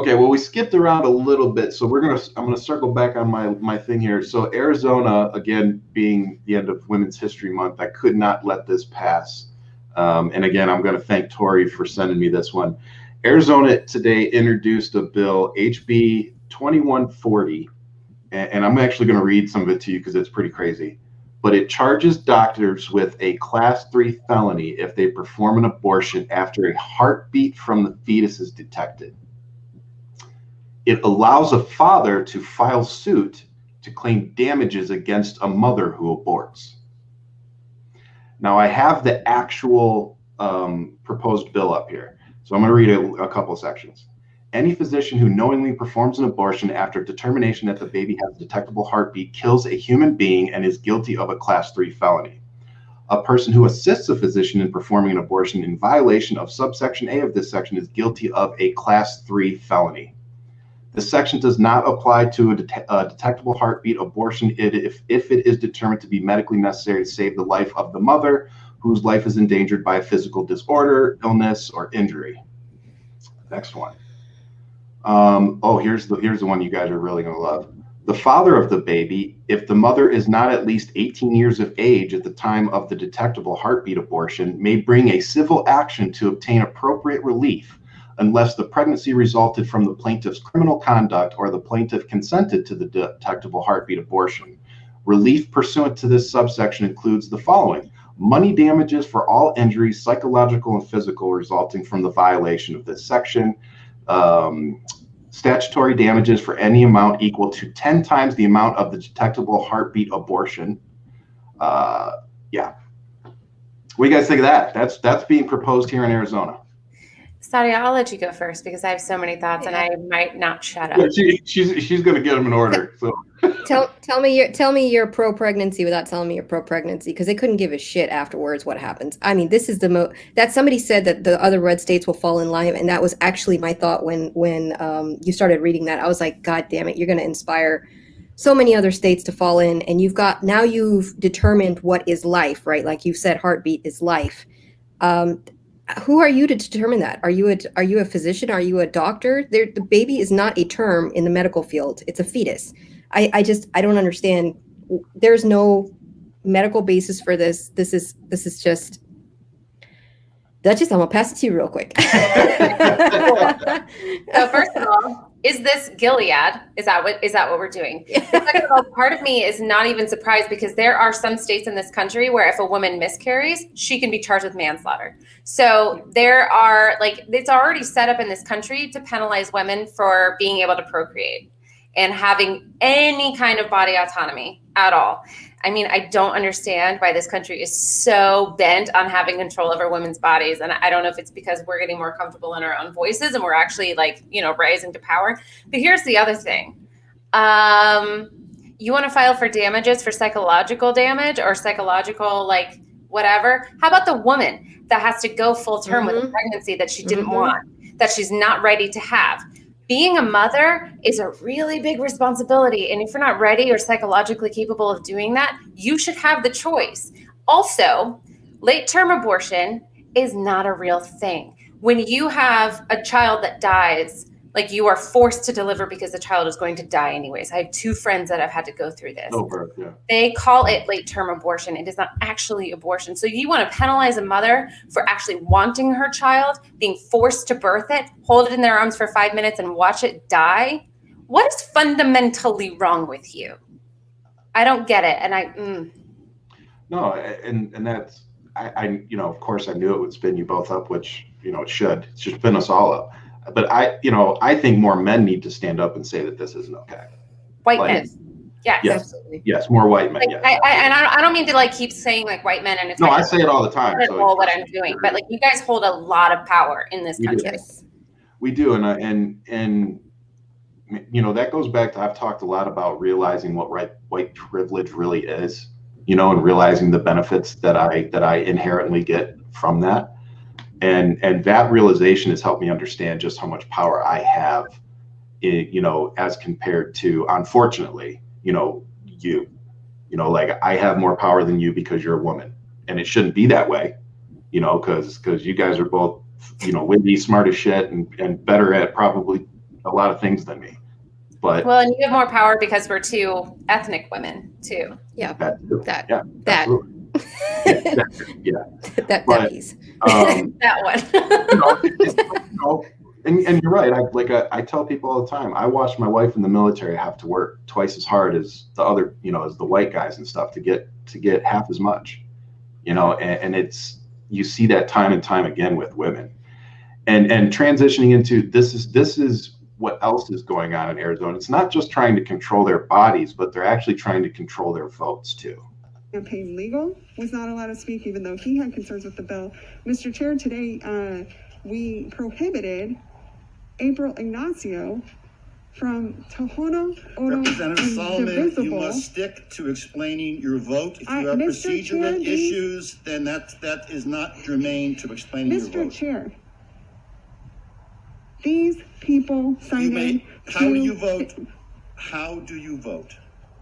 Okay, well, we skipped around a little bit, so I'm gonna circle back on my thing here. So Arizona, again, being the end of Women's History Month, I could not let this pass. And again, I'm gonna thank Tori for sending me this one. Arizona today introduced a bill, HB 2140, and I'm actually gonna read some of it to you because it's pretty crazy. But it charges doctors with a Class 3 felony if they perform an abortion after a heartbeat from the fetus is detected. It allows a father to file suit to claim damages against a mother who aborts. Now, I have the actual proposed bill up here. So I'm going to read a couple of sections. Any physician who knowingly performs an abortion after determination that the baby has a detectable heartbeat kills a human being and is guilty of a Class 3 felony. A person who assists a physician in performing an abortion in violation of subsection A of this section is guilty of a Class 3 felony. This section does not apply to a detectable heartbeat abortion if it is determined to be medically necessary to save the life of the mother whose life is endangered by a physical disorder, illness, or injury. Next one. Here's the one you guys are really going to love. The father of the baby, if the mother is not at least 18 years of age at the time of the detectable heartbeat abortion, may bring a civil action to obtain appropriate relief unless the pregnancy resulted from the plaintiff's criminal conduct or the plaintiff consented to the detectable heartbeat abortion. Relief pursuant to this subsection includes the following: money damages for all injuries, psychological and physical, resulting from the violation of this section. Statutory damages for any amount equal to 10 times the amount of the detectable heartbeat abortion. Yeah. What do you guys think of that? That's being proposed here in Arizona. Saadia, I'll let you go first because I have so many thoughts and I might not shut up. Yeah, she's going to get them in order. So Tell me you're pro-pregnancy without telling me you're pro-pregnancy, because they couldn't give a shit afterwards what happens. I mean, this is that somebody said that the other red states will fall in line, and that was actually my thought when you started reading that. I was like, God damn it, you're going to inspire so many other states to fall in, and you've determined what is life, right? Like you said, heartbeat is life. Who are you to determine that? Are you a physician? Are you a doctor? The baby is not a term in the medical field. It's a fetus. I don't understand. There's no medical basis for this. This is just Duchess. I'm gonna pass it to you real quick. So first of all, is this Gilead? Is that what we're doing? Second of all, part of me is not even surprised because there are some states in this country where if a woman miscarries, she can be charged with manslaughter. So there are it's already set up in this country to penalize women for being able to procreate and having any kind of body autonomy at all. I mean, I don't understand why this country is so bent on having control over women's bodies. And I don't know if it's because we're getting more comfortable in our own voices and we're actually rising to power. But here's the other thing. You want to file for damages for psychological damage or psychological, whatever. How about the woman that has to go full term with a pregnancy that she didn't want, that she's not ready to have? Being a mother is a really big responsibility. And if you're not ready or psychologically capable of doing that, you should have the choice. Also, late-term abortion is not a real thing. When you have a child that dies, you are forced to deliver because the child is going to die anyways. I have 2 friends that have had to go through this. Yeah. They call it late-term abortion. It is not actually abortion. So you want to penalize a mother for actually wanting her child, being forced to birth it, hold it in their arms for 5 minutes and watch it die? What is fundamentally wrong with you? I don't get it. And No, and that's, I of course I knew it would spin you both up, which, it should. It should spin us all up. But I think more men need to stand up and say that this isn't okay. White men. Yes. Absolutely. Yes, more white men. Yes. I don't mean to keep saying white men and it's I say it all the time. So all what I'm doing, but you guys hold a lot of power in this country. Yes. We do, and that goes back to, I've talked a lot about realizing what white privilege really is, and realizing the benefits that I inherently get from that. And that realization has helped me understand just how much power I have, as compared to, unfortunately, you. I have more power than you because you're a woman, and it shouldn't be that way, because you guys are both, witty, smart as shit, and better at probably a lot of things than me. But Well, and you have more power because we're two ethnic women too. Yeah. that That. absolutely. Yeah. That But, piece. That one. And you're right. I tell people all the time, I watched my wife in the military have to work twice as hard as the other, as the white guys and stuff to get half as much, and it's, you see that time and time again with women, and transitioning into this is what else is going on in Arizona. It's not just trying to control their bodies, but they're actually trying to control their votes too. Campaign legal was not allowed to speak, even though he had concerns with the bill. Mr. Chair, today we prohibited April Ignacio from Tohono O'odham Representative Solomon, you Indivisible. must stick to explaining your vote. If you have Mr. procedural Chair, issues, then that is not germane to explaining your Mr. vote. Chair, these people signed in. How do you vote? How do you vote?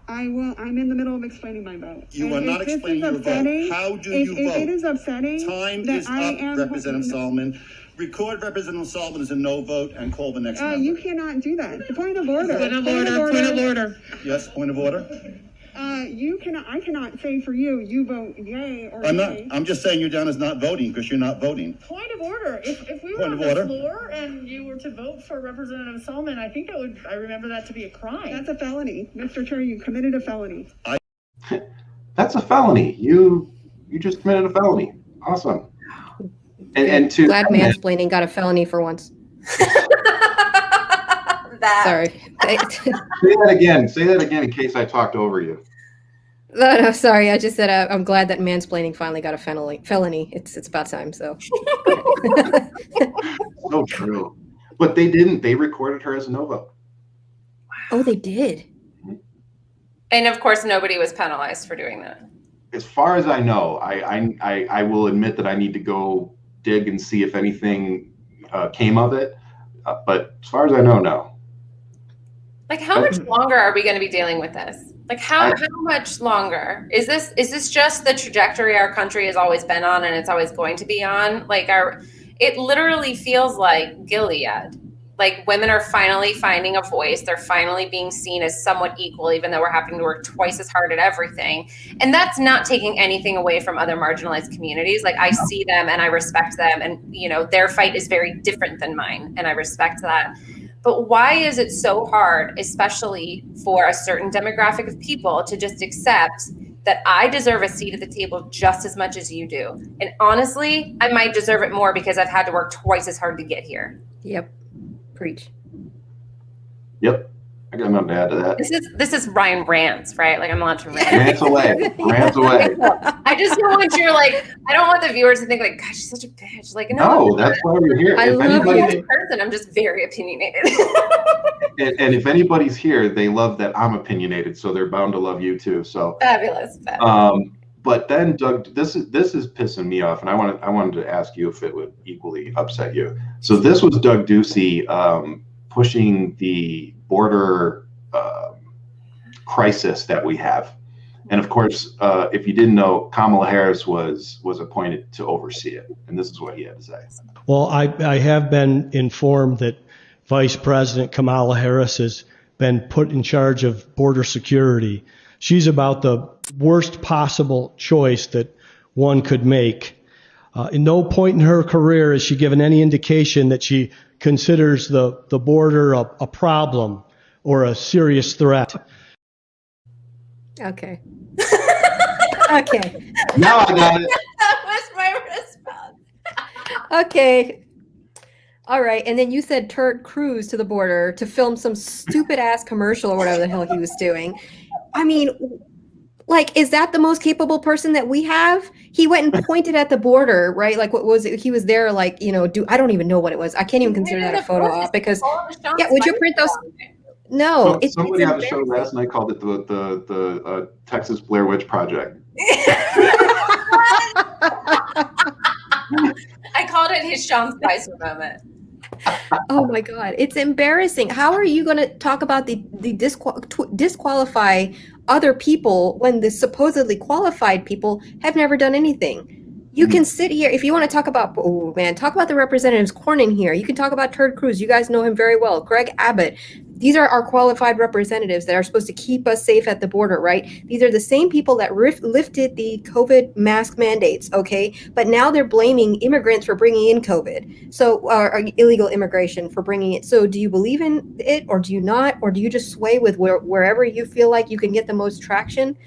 I'm in the middle of explaining my vote. You are not explaining your vote. How do you vote? If it is upsetting, Time that is up, Representative Solomon. Record Representative Solomon as a no vote and call the next member. you cannot do that. The point of order. Point of order. Yes, point of order. I cannot say for you, you vote yay or I'm not. nay. I'm just saying you're down as not voting because you're not voting. Point of order. If we were Point on of the order. floor and you were to vote for Representative Solomon, I think I remember that to be a crime. That's a felony. Mr. Chair, you committed a felony. That's a felony. You just committed a felony. Awesome. And to Glad mansplaining got a felony for once. Sorry. Say that again in case I talked over you. No, sorry. I just said I'm glad that mansplaining finally got a felony. It's about time. So. So true. But they didn't. They recorded her as a no vote. Oh, they did. And of course, nobody was penalized for doing that. As far as I know, I will admit that I need to go dig and see if anything came of it. But as far as I know, no. Like, how much longer are we going to be dealing with this? Like, how much longer is this just the trajectory our country has always been on and it's always going to be on? Like, it literally feels like Gilead. Like, women are finally finding a voice. They're finally being seen as somewhat equal, even though we're having to work twice as hard at everything. And that's not taking anything away from other marginalized communities. Like, I see them and I respect them, and their fight is very different than mine, and I respect that. But why is it so hard, especially for a certain demographic of people, to just accept that I deserve a seat at the table just as much as you do? And honestly, I might deserve it more because I've had to work twice as hard to get here. Yep. Preach. Yep. I got nothing to add to that. This is Ryan Rants, right? Like, I'm allowed to rant. Rants away. Rants away. I just don't want I don't want the viewers to think like, gosh, she's such a bitch. Like, No, that's why we're here. I love you. Person, I'm just very opinionated. And if anybody's here, they love that I'm opinionated, so they're bound to love you too. So Fabulous. but then Doug, this is pissing me off, and I wanted to ask you if it would equally upset you. So this was Doug Ducey pushing the border crisis that we have, and of course, if you didn't know, Kamala Harris was appointed to oversee it, and this is what he had to say. Well, I have been informed that Vice President Kamala Harris has been put in charge of border security. She's about the worst possible choice that one could make. In no point in her career has she given any indication that she considers the border a problem or a serious threat. Okay. Okay. Now I got it. That was my response. Okay. All right. And then you said Ted Cruz to the border to film some stupid ass commercial or whatever the hell he was doing. I mean, like, is that the most capable person that we have? He went and pointed at the border, right? Like, what was it? He was there, like, I don't even know what it was. I can't even consider that a photo op because, yeah, would you print those? No. Somebody on the show last night called it the Texas Blair Witch Project. I called it his Sean Spicer moment. Oh my God, it's embarrassing. How are you going to talk about the disqualify other people when the supposedly qualified people have never done anything? You can sit here if you want to talk about, oh man, talk about the representatives Cornyn here. You can talk about Ted Cruz. You guys know him very well. Greg Abbott. These are our qualified representatives that are supposed to keep us safe at the border, right? These are the same people that lifted the COVID mask mandates, okay? But now they're blaming immigrants for bringing in COVID. So, or illegal immigration for bringing it. So do you believe in it or do you not? Or do you just sway with wherever you feel like you can get the most traction?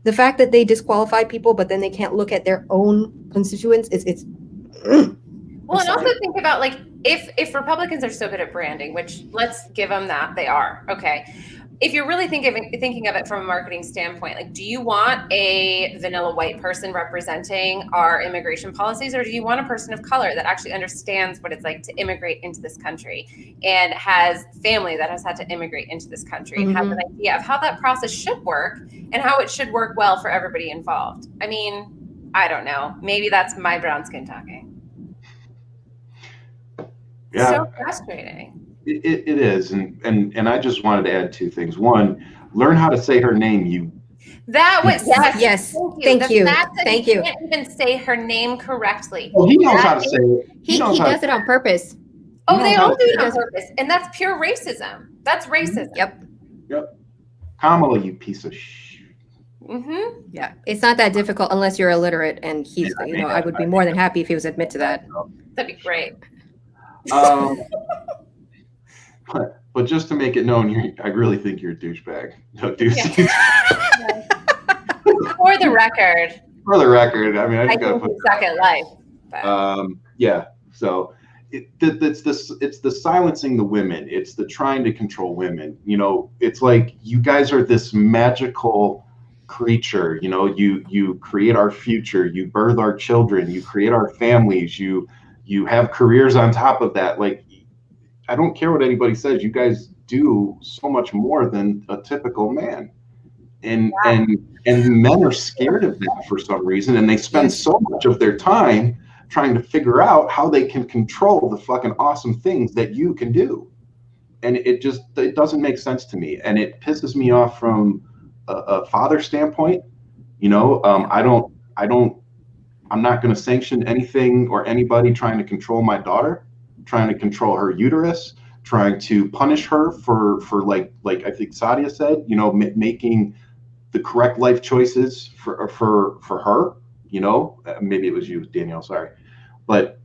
The fact that they disqualify people, but then they can't look at their own constituents, it's well, and also think about like if Republicans are so good at branding, which let's give them that, they are, okay. If you're really thinking of it from a marketing standpoint, like, do you want a vanilla white person representing our immigration policies, or do you want a person of color that actually understands what it's like to immigrate into this country and has family that has had to immigrate into this country and has an idea of how that process should work and how it should work well for everybody involved? I mean, I don't know. Maybe that's my brown skin talking. Yeah. So frustrating. It is, and I just wanted to add two things. One, learn how to say her name. You. That was yes. Thank you. Thank you. Can't even say her name correctly. Well, he knows how to say it. He does it on purpose. Oh, they all do it on purpose, and that's pure racism. That's racism. Yep. Kamala, you piece of Yeah, it's not that difficult unless you're illiterate, and he's. I would be more than happy if he was admit to that. That'd be great. But just to make it known, I really think you're a douchebag. No, For the record. For the record, I mean, I think you suck at life. But. Yeah. So it's the silencing the women. It's the trying to control women. You know, it's like you guys are this magical creature. You know, you create our future. You birth our children. You create our families. You have careers on top of that. Like, I don't care what anybody says. You guys do so much more than a typical man, and men are scared of that for some reason, and they spend so much of their time trying to figure out how they can control the fucking awesome things that you can do, and it doesn't make sense to me, and it pisses me off from a father standpoint. You know, I'm not going to sanction anything or anybody trying to control my daughter, trying to control her uterus, trying to punish her for like I think Saadia said, you know, making the correct life choices for her. You know, maybe it was you, Danielle. Sorry, but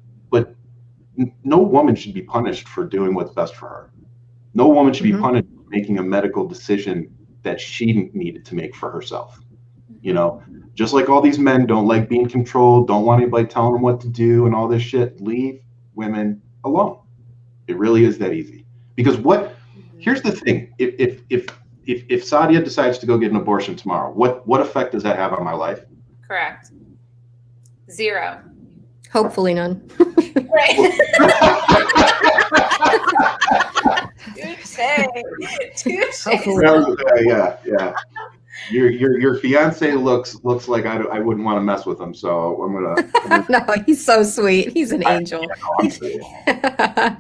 no woman should be punished for doing what's best for her. No woman should be punished for making a medical decision that she needed to make for herself. You know, just like all these men don't like being controlled, don't want anybody telling them what to do and all this shit. Leave women alone. It really is that easy. Because here's the thing. If Saadia decides to go get an abortion tomorrow, what effect does that have on my life? Correct. 0. Hopefully none. Right. Touché. Yeah. Your fiance looks like I wouldn't want to mess with him, so I'm gonna. No, he's so sweet. He's an angel. I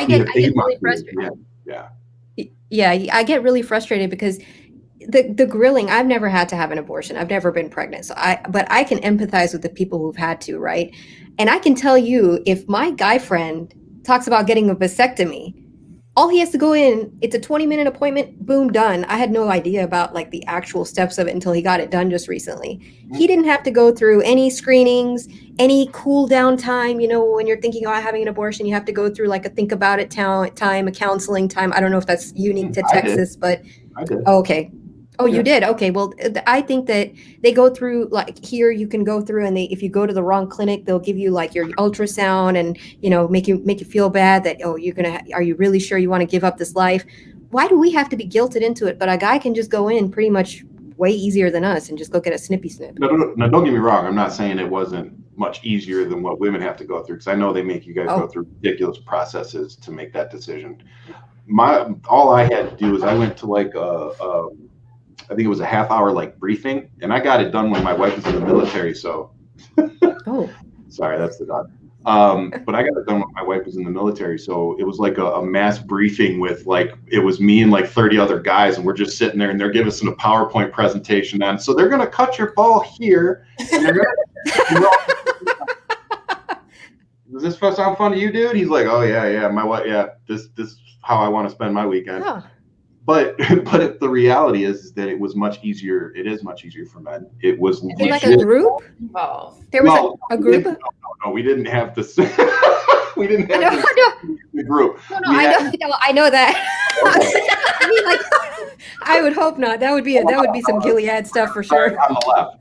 get really frustrated. Yeah, I get really frustrated because the grilling. I've never had to have an abortion. I've never been pregnant, but I can empathize with the people who've had to, right? And I can tell you, if my guy friend talks about getting a vasectomy, all he has to go in, it's a 20-minute appointment, boom, done. I had no idea about like the actual steps of it until he got it done just recently. He didn't have to go through any screenings, any cool down time. You know, when you're thinking about having an abortion, you have to go through like a think about it time, a counseling time. I don't know if that's unique to Texas, but I did. Oh, okay. Oh, you did? Okay. Well, I think that they go through, like here you can go through, and if you go to the wrong clinic, they'll give you like your ultrasound and, you know, make you feel bad that, oh, are you really sure you want to give up this life? Why do we have to be guilted into it? But a guy can just go in pretty much way easier than us and just go get a snippy snip. No, don't get me wrong. I'm not saying it wasn't much easier than what women have to go through, because I know they make you guys go through ridiculous processes to make that decision. All I had to do is I went to like I think it was a half-hour like briefing, and I got it done when my wife was in the military. So, sorry, that's the dog. But I got it done when my wife was in the military. So it was like a mass briefing with like, it was me and like 30 other guys, and we're just sitting there, and they're giving us a PowerPoint presentation on. So they're gonna cut your ball here, and they're gonna, does this sound fun to you, dude? He's like, oh yeah, my wife, this is how I want to spend my weekend. Huh. But the reality is that it was much easier. It is much easier for men. It was like a group. There was a group. No, we didn't have this. We didn't have the group. No, I know that. I mean, like, I would hope not. That would be some Gilead stuff for sure. On the left.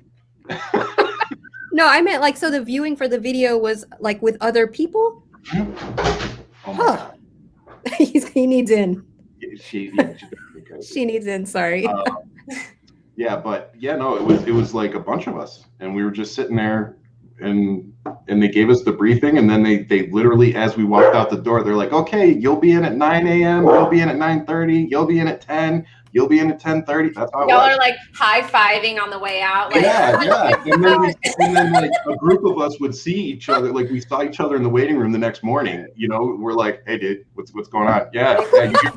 No, I meant like, so the viewing for the video was like with other people. Oh he needs in. She needs in. Sorry. It was like a bunch of us, and we were just sitting there, and they gave us the briefing, and then they literally, as we walked out the door, they're like, okay, you'll be in at 9 a.m., you'll be in at 9:30, you'll be in at 10, you'll be in at 10:30. That's how it Y'all was. are like high-fiving on the way out. Like, Yeah. And then like a group of us would see each other, like we saw each other in the waiting room the next morning. We're like, hey dude, what's going on? Yeah,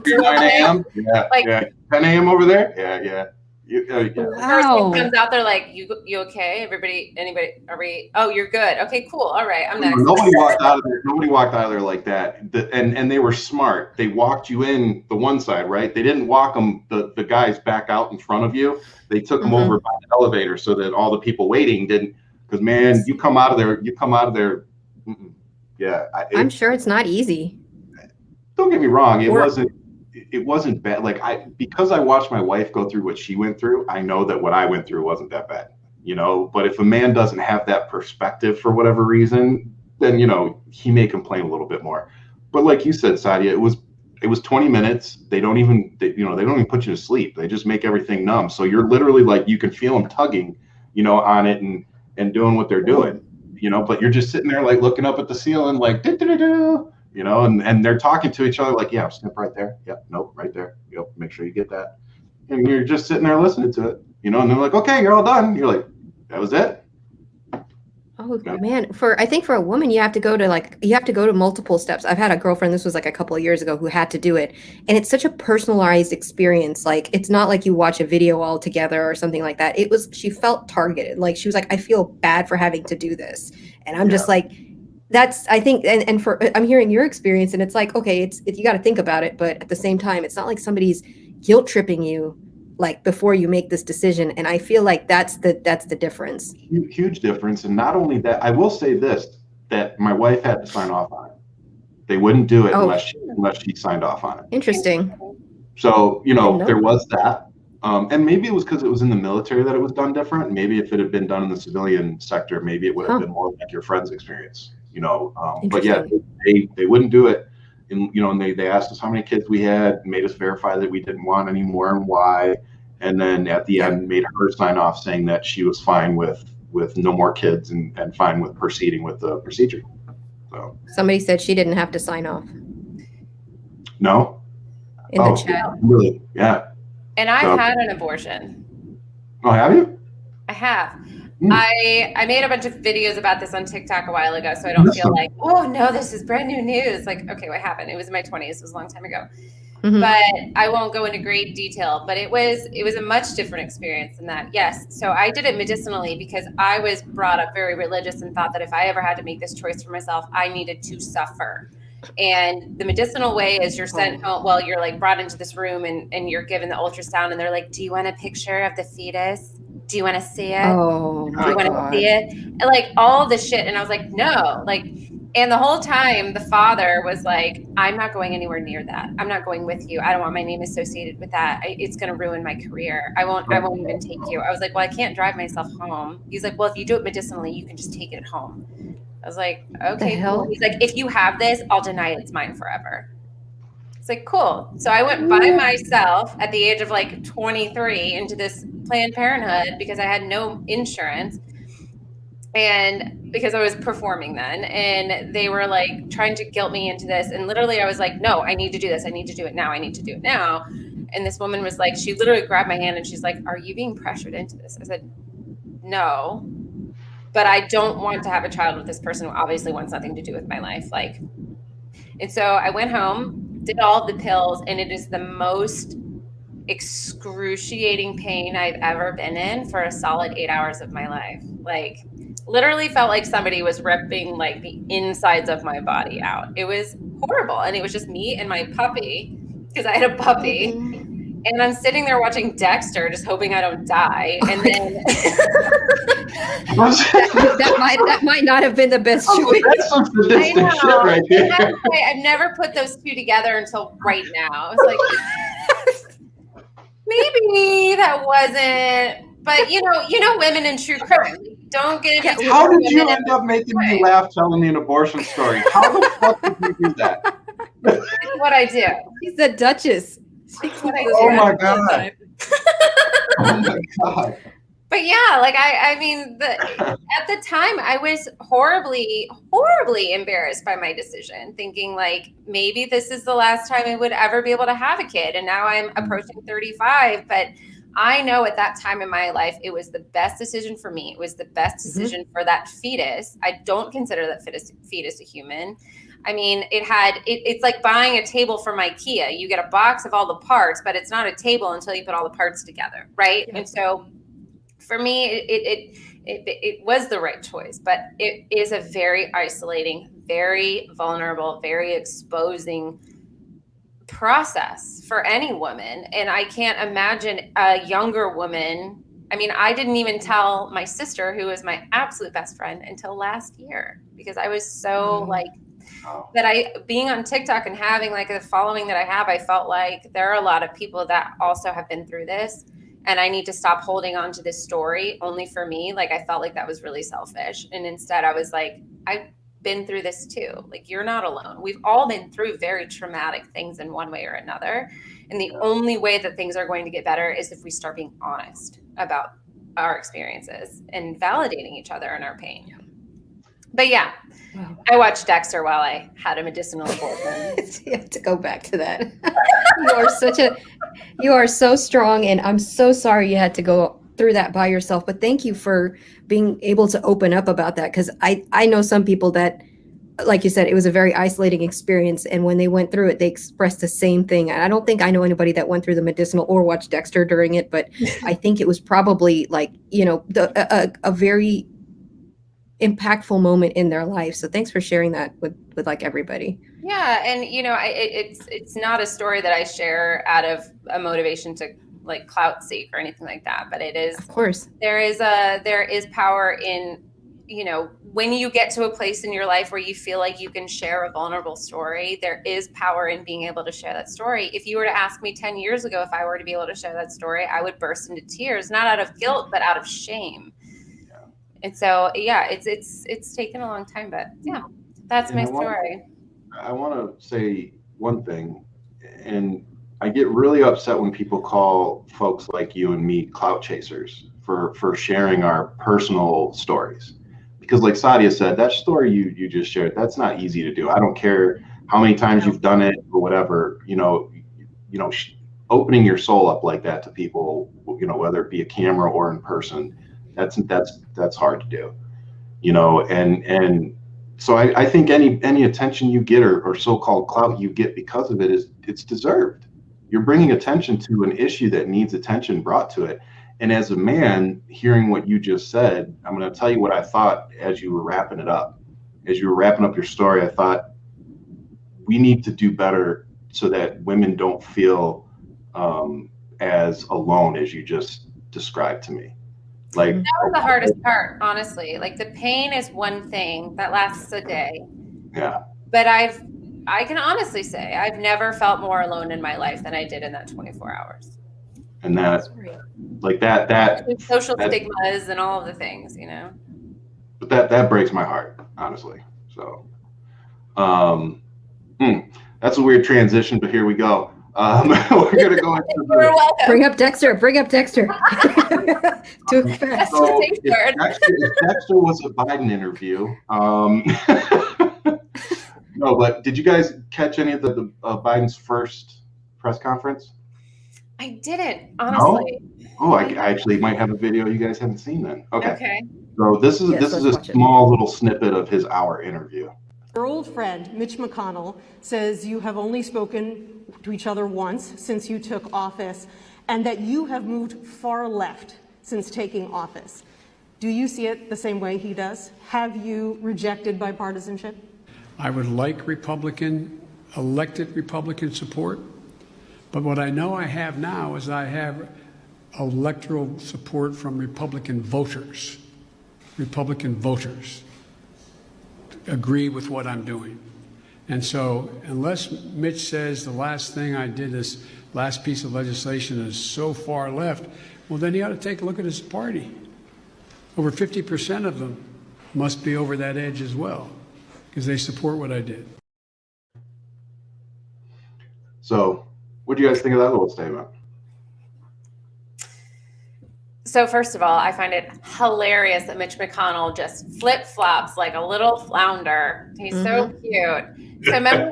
you 9 a.m. Yeah. 10 a.m. over there. Yeah. Wow. Comes out there like, you okay? Anybody? Are we? Oh, you're good. Okay, cool. All right, I'm next. Nobody walked out of there like that. And they were smart. They walked you in the one side, right? They didn't walk the guys back out in front of you. They took them over by the elevator so that all the people waiting didn't. Because man, you come out of there. Yeah, I'm sure it's not easy. Don't get me wrong. It wasn't bad. Because I watched my wife go through what she went through, I know that what I went through wasn't that bad, but if a man doesn't have that perspective for whatever reason, then, he may complain a little bit more. But like you said, Saadia, it was 20 minutes. They don't even put you to sleep. They just make everything numb. So you're literally like, you can feel them tugging, on it and doing what they're doing, but you're just sitting there like looking up at the ceiling, like, and they're talking to each other like, yeah, snip right there. Yep, nope, right there. Yep, make sure you get that. And you're just sitting there listening to it, and they're like, okay, you're all done. You're like, that was it. Oh man, I think for a woman, you have to go to multiple steps. I've had a girlfriend, this was like a couple of years ago, who had to do it. And it's such a personalized experience. Like, it's not like you watch a video all together or something like that. She felt targeted. Like, she was like, I feel bad for having to do this. And I'm just like, that's, I think, and I'm hearing your experience, and it's like, okay, it's you got to think about it, but at the same time, it's not like somebody's guilt tripping you like before you make this decision. And I feel like that's the difference. Huge difference. And not only that, I will say this, that my wife had to sign off on it. They wouldn't do it unless she signed off on it. Interesting. So, there was that. And maybe it was because it was in the military that it was done different. Maybe if it had been done in the civilian sector, maybe it would have been more like your friend's experience. But yeah, they wouldn't do it. And they asked us how many kids we had, made us verify that we didn't want any more and why. And then at the end made her sign off saying that she was fine with no more kids and fine with proceeding with the procedure. So somebody said she didn't have to sign off. No. In the chat. Really? Yeah. And I've had an abortion. Oh, have you? I have. I made a bunch of videos about this on TikTok a while ago, so I don't feel like, oh no, this is brand new news. Like, okay, what happened? It was in my 20s. It was a long time ago. But I won't go into great detail. But it was a much different experience than that. Yes. So I did it medicinally because I was brought up very religious and thought that if I ever had to make this choice for myself, I needed to suffer. And the medicinal way is you're sent home. Well, you're like brought into this room and you're given the ultrasound, and they're like, do you want a picture of the fetus? Do you want to see it? Oh, do you want to see it? And like all this shit. And I was like, no, and the whole time the father was like, I'm not going anywhere near that. I'm not going with you. I don't want my name associated with that. It's going to ruin my career. I won't even take you. I was like, well, I can't drive myself home. He's like, well, if you do it medicinally, you can just take it home. I was like, okay, cool. He's like, if you have this, I'll deny it's mine forever. It's like, cool. So I went by myself at the age of like 23 into this Planned Parenthood because I had no insurance and because I was performing then, and they were like trying to guilt me into this. And literally I was like, no, I need to do this. I need to do it now. I need to do it now. And this woman was like, she literally grabbed my hand and she's like, are you being pressured into this? I said, no, but I don't want to have a child with this person who obviously wants nothing to do with my life. And so I went home, did all the pills, and it is the most excruciating pain I've ever been in for a solid 8 hours of my life. Like, literally felt like somebody was ripping like the insides of my body out. It was horrible. And it was just me and my puppy, because I had a puppy. And I'm sitting there watching Dexter, just hoping I don't die. And then that might not have been the best choice. That's some sadistic shit right there. I've never put those two together until right now. I was like, maybe that wasn't. But you know, women in true crime don't get. How did you end up making me laugh telling me an abortion story? How the fuck did you do that? It's what I do. She's the Duchess. Oh my god. Oh my god. But yeah, like I mean, at the time I was horribly embarrassed by my decision, thinking like maybe this is the last time I would ever be able to have a kid. And now I'm approaching 35, but I know at that time in my life, it was the best decision for me. It was the best decision for that fetus. I don't consider that fetus a human. I mean, it's like buying a table from IKEA. You get a box of all the parts, but it's not a table until you put all the parts together, right? Yeah. And so for me, it was the right choice, but it is a very isolating, very vulnerable, very exposing process for any woman. And I can't imagine a younger woman. I mean, I didn't even tell my sister, who was my absolute best friend, until last year, because I was so being on TikTok and having like the following that I have, I felt like there are a lot of people that also have been through this, and I need to stop holding on to this story only for me. Like, I felt like that was really selfish. And instead I was like, I've been through this too. Like, you're not alone. We've all been through very traumatic things in one way or another. And the only way that things are going to get better is if we start being honest about our experiences and validating each other in our pain. But yeah, I watched Dexter while I had a medicinal abortion. You have to go back to that. You are so strong, and I'm so sorry you had to go through that by yourself. But thank you for being able to open up about that, because I know some people that, like you said, it was a very isolating experience, and when they went through it, they expressed the same thing. And I don't think I know anybody that went through the medicinal or watched Dexter during it, but I think it was probably like, a very impactful moment in their life. So thanks for sharing that with like everybody. Yeah. And it's not a story that I share out of a motivation to like clout seek or anything like that, but it is, of course, there is power in, when you get to a place in your life where you feel like you can share a vulnerable story, there is power in being able to share that story. If you were to ask me 10 years ago, if I were to be able to share that story, I would burst into tears, not out of guilt, but out of shame. And so, yeah, it's taken a long time, but yeah, that's my story. I want to say one thing, and I get really upset when people call folks like you and me clout chasers for sharing our personal stories. Because like Saadia said, that story you just shared, that's not easy to do. I don't care how many times you've done it or whatever, opening your soul up like that to people, whether it be a camera or in person, that's hard to do, and so I think any attention you get or so-called clout you get because of it it's deserved. You're bringing attention to an issue that needs attention brought to it. And as a man, hearing what you just said, I'm going to tell you what I thought as you were wrapping it up. As you were wrapping up your story, I thought we need to do better so that women don't feel as alone as you just described to me. Like, that was the hardest part, honestly. Like, the pain is one thing that lasts a day. Yeah. But I can honestly say I've never felt more alone in my life than I did in that 24 hours. And that, like that social stigmas and all of the things, But that breaks my heart, honestly. So, that's a weird transition, but here we go. We're gonna go into Bring up Dexter. Too fast. So if Dexter was a Biden interview. No, but did you guys catch any of the Biden's first press conference? I didn't, honestly. No? Oh, I actually might have a video you guys haven't seen then. Okay. So this is a small little snippet of his hour interview. Your old friend, Mitch McConnell, says you have only spoken to each other once since you took office. and that you have moved far left since taking office. Do you see it the same way he does? Have you rejected bipartisanship? I would like elected Republican support, but what I know I have now is I have electoral support from Republican voters. Republican voters agree with what I'm doing. And so unless Mitch says the last thing I did, this last piece of legislation, is so far left, well, then he ought to take a look at his party. Over 50% of them must be over that edge as well, because they support what I did. So what do you guys think of that little statement? So first of all, I find it hilarious that Mitch McConnell just flip-flops like a little flounder. He's so cute. So remember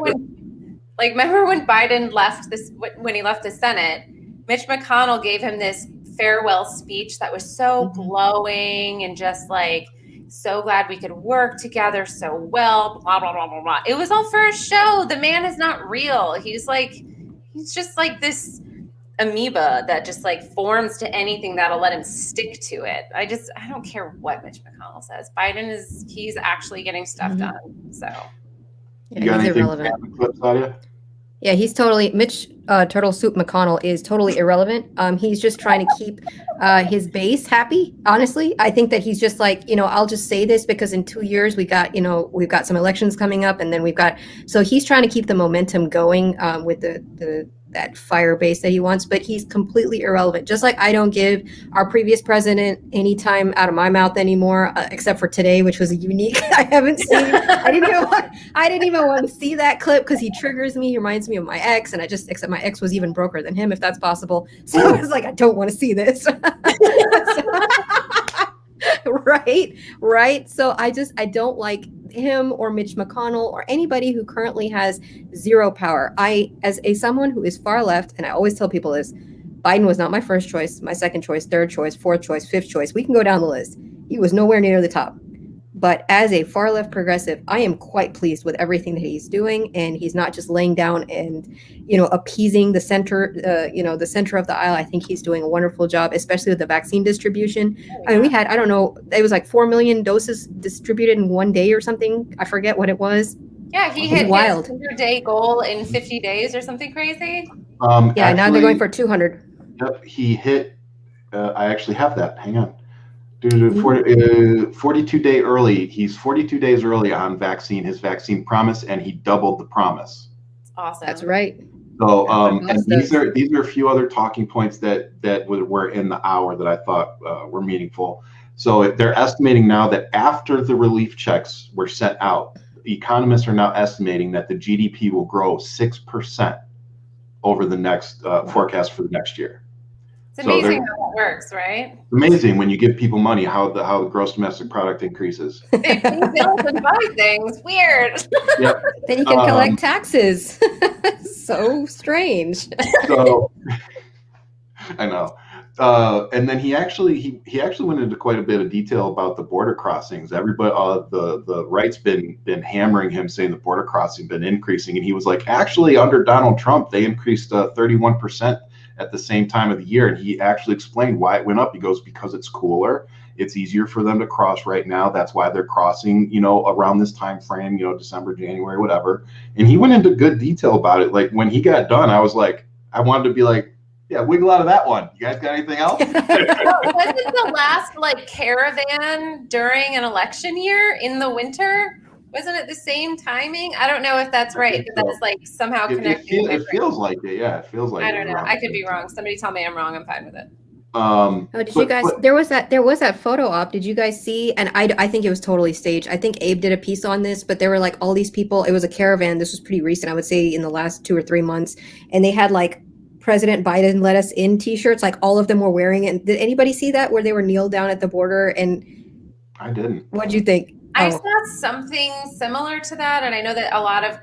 when Biden left when he left the Senate, Mitch McConnell gave him this farewell speech that was so glowing and just like, so glad we could work together so well, blah, blah, blah, blah, blah. It was all for a show. The man is not real. He's just like this amoeba that just like forms to anything that'll let him stick to it. I don't care what Mitch McConnell says. He's actually getting stuff done. So you got anything on the clip, Saadia? Yeah, he's totally, Mitch Turtle Soup McConnell is totally irrelevant. He's just trying to keep his base happy, honestly. I think that he's just like, I'll just say this because in 2 years we've got some elections coming up, and then so he's trying to keep the momentum going with that fire base that he wants, but he's completely irrelevant. Just like I don't give our previous president any time out of my mouth anymore, except for today, which was a unique. I haven't seen. I didn't even want to see that clip because he triggers me. He reminds me of my ex, and except my ex was even broker than him, if that's possible. So I was like, I don't want to see this. Right. So I don't like him or Mitch McConnell or anybody who currently has zero power. As someone who is far left, and I always tell people this, Biden was not my first choice, my second choice, third choice, fourth choice, fifth choice. We can go down the list. He was nowhere near the top. But as a far left progressive, I am quite pleased with everything that he's doing, and he's not just laying down and, appeasing the center, the center of the aisle. I think he's doing a wonderful job, especially with the vaccine distribution. I mean, we had, I don't know, it was like 4 million doses distributed in one day or something. I forget what it was. Yeah, he hit his 100-day goal in 50 days or something crazy. Now they're going for 200. Yep, he hit. I actually have that. Hang on. 42 day early. He's 42 days early on his vaccine promise, and he doubled the promise. Awesome. That's right. So, and these are a few other talking points that were in the hour that I thought were meaningful. So they're estimating now that after the relief checks were sent out, economists are now estimating that the GDP will grow 6% over the next forecast for the next year. It's amazing how that works, right? Amazing when you give people money, how the gross domestic product increases. They pay bills and buy things. Weird. Yep. Then you can collect taxes. So strange. So I know. And then he actually went into quite a bit of detail about the border crossings. Everybody, the right's been hammering him, saying the border crossing been increasing, and he was like, actually, under Donald Trump, they increased 31% at the same time of the year, and he actually explained why it went up. He goes, because it's cooler, it's easier for them to cross right now. That's why they're crossing, around this time frame, December, January, whatever. And he went into good detail about it. Like when he got done, I was like, I wanted to be like, yeah, wiggle out of that one. You guys got anything else? Wasn't the last caravan during an election year in the winter? Wasn't it the same timing? I don't know if that's right, but that's somehow connected. It feels like it. Yeah, it feels like. I don't know. I could be wrong. Somebody tell me I'm wrong. I'm fine with it. Did you guys? There was that photo op. Did you guys see? And I think it was totally staged. I think Abe did a piece on this, but there were all these people. It was a caravan. This was pretty recent. I would say in the last 2 or 3 months, and they had President Biden let us in T-shirts. All of them were wearing it. Did anybody see that where they were kneeled down at the border? And I didn't. What'd you think? I saw something similar to that, and I know that a lot of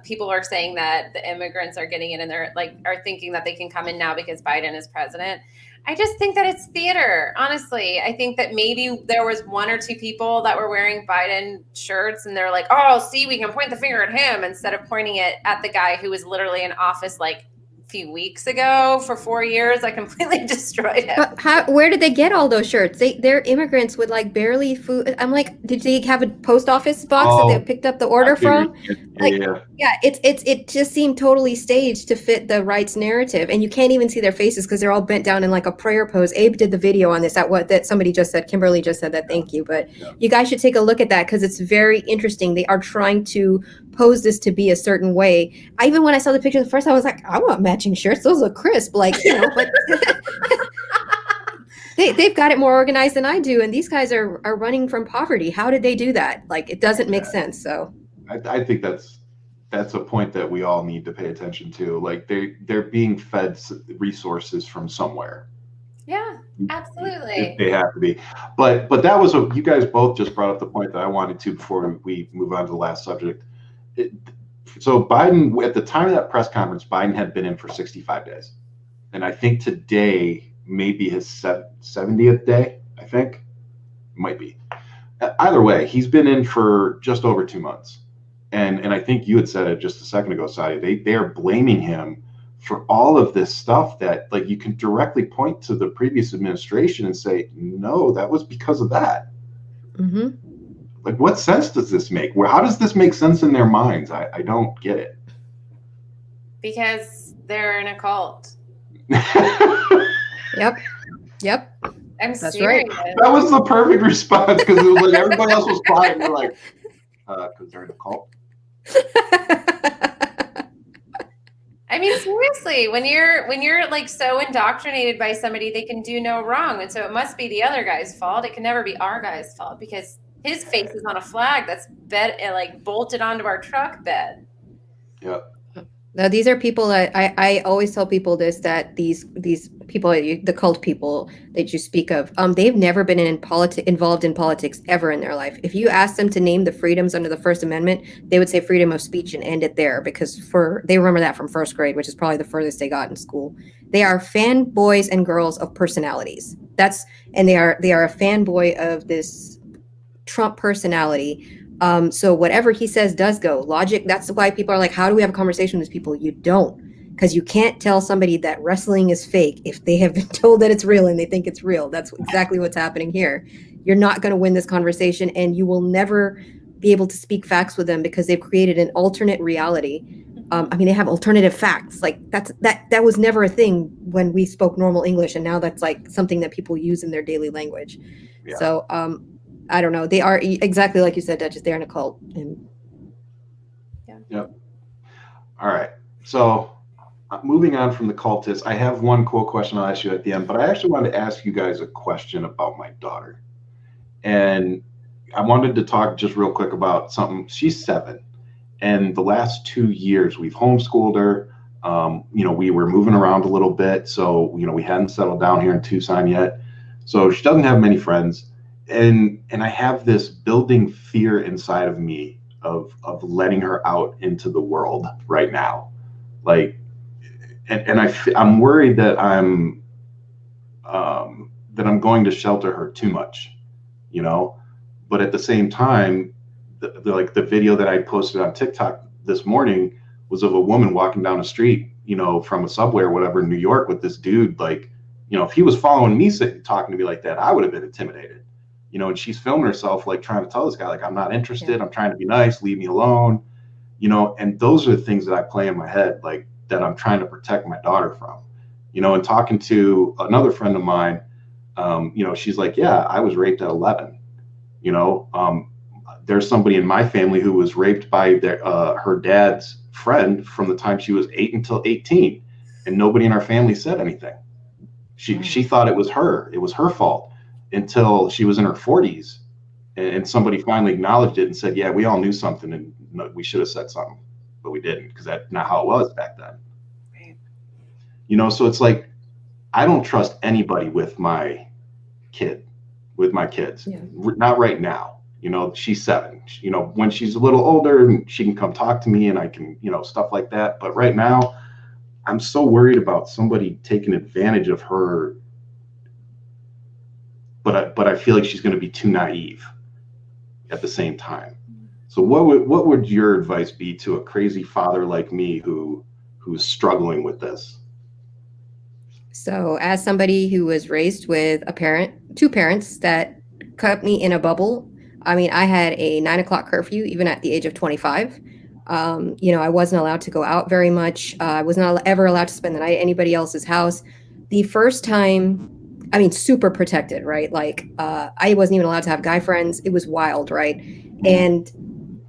people are saying that the immigrants are getting in and they're are thinking that they can come in now because Biden is president. I just think that it's theater, honestly. I think that maybe there was 1 or 2 people that were wearing Biden shirts, and they're like, "Oh, see, we can point the finger at him," instead of pointing it at the guy who was literally in office few weeks ago for 4 years. I completely destroyed it. But where did they get all those shirts? They're immigrants with like barely food. I'm like, did they have a post office box that they picked up the order from? Like, yeah, it just seemed totally staged to fit the rights narrative, and you can't even see their faces because they're all bent down in like a prayer pose. Abe did the video on this. That somebody just said. Kimberly just said that. Thank you, but you guys should take a look at that because it's very interesting. They are trying to pose this to be a certain way. Even when I saw the picture the first time, I was like, I want matching shirts. Those look crisp, like, you know. But they've got it more organized than I do, and these guys are running from poverty. How did they do that? Like, it doesn't make sense. So I think that's a point that we all need to pay attention to. Like, they're being fed resources from somewhere. Yeah, absolutely. They have to be. But that was you guys both just brought up the point that I wanted to before we move on to the last subject. So Biden, at the time of that press conference, Biden had been in for 65 days. And I think today may be his 70th day, I think. Might be. Either way, he's been in for just over 2 months. And I think you had said it just a second ago, Saadia. They are blaming him for all of this stuff that, like, you can directly point to the previous administration and say, no, that was because of that. Mm-hmm. Like, what sense does this make? How does this make sense in their minds? I don't get it. Because they're in a cult. Yep. I'm That's serious. right. That was the perfect response because it was like everybody else was quiet and they're like, because they're in a cult. I mean, seriously, when you're like so indoctrinated by somebody, they can do no wrong, and so it must be the other guy's fault. It can never be our guy's fault because his face is on a flag that's bolted onto our truck bed. Yep. Now, these are people that I always tell people this, that these people, the cult people that you speak of, they've never been involved in politics ever in their life. If you ask them to name the freedoms under the First Amendment, they would say freedom of speech and end it there because they remember that from first grade, which is probably the furthest they got in school. They are fanboys and girls of personalities. And they are a fanboy of this Trump personality. So whatever he says does go. Logic, that's why people are like, how do we have a conversation with these people? You don't, because you can't tell somebody that wrestling is fake if they have been told that it's real and they think it's real. That's exactly what's happening here. You're not going to win this conversation, and you will never be able to speak facts with them because they've created an alternate reality. I mean, they have alternative facts. Like that was never a thing when we spoke normal English, and now that's like something that people use in their daily language. Yeah. So, I don't know. They are exactly like you said, Duchess. They're in a cult. And yeah. Yep. All right. So moving on from the cultists, I have one cool question I'll ask you at the end, but I actually wanted to ask you guys a question about my daughter. And I wanted to talk just real quick about something. She's 7. And the last 2 years we've homeschooled her. We were moving around a little bit. So, we hadn't settled down here in Tucson yet. So she doesn't have many friends. And I have this building fear inside of me of letting her out into the world right now. Like, and I'm worried that I'm going to shelter her too much, but at the same time, the video that I posted on TikTok this morning was of a woman walking down the street, from a subway or whatever in New York with this dude. Like, if he was following me, talking to me like that, I would have been intimidated. And she's filming herself, like, trying to tell this guy, like, I'm not interested. Yeah. I'm trying to be nice. Leave me alone. And those are the things that I play in my head, like, that I'm trying to protect my daughter from, and talking to another friend of mine, she's like, yeah, I was raped at 11. There's somebody in my family who was raped by her dad's friend from the time she was 8 until 18. And nobody in our family said anything. She thought it was her fault. Until she was in her 40s, and somebody finally acknowledged it and said, yeah, we all knew something and we should have said something, but we didn't, because that's not how it was back then. Right. So it's like, I don't trust anybody with my kids. Yeah. Not right now. She's 7. When she's a little older, she can come talk to me and I can, stuff like that. But right now, I'm so worried about somebody taking advantage of her. But I feel like she's going to be too naive at the same time. So what would your advice be to a crazy father like me who's struggling with this? So, as somebody who was raised with two parents that kept me in a bubble, I mean, I had a 9 o'clock curfew even at the age of 25. I wasn't allowed to go out very much. I was not ever allowed to spend the night at anybody else's house. The first time, I mean, super protected, right? Like, I wasn't even allowed to have guy friends. It was wild, right? And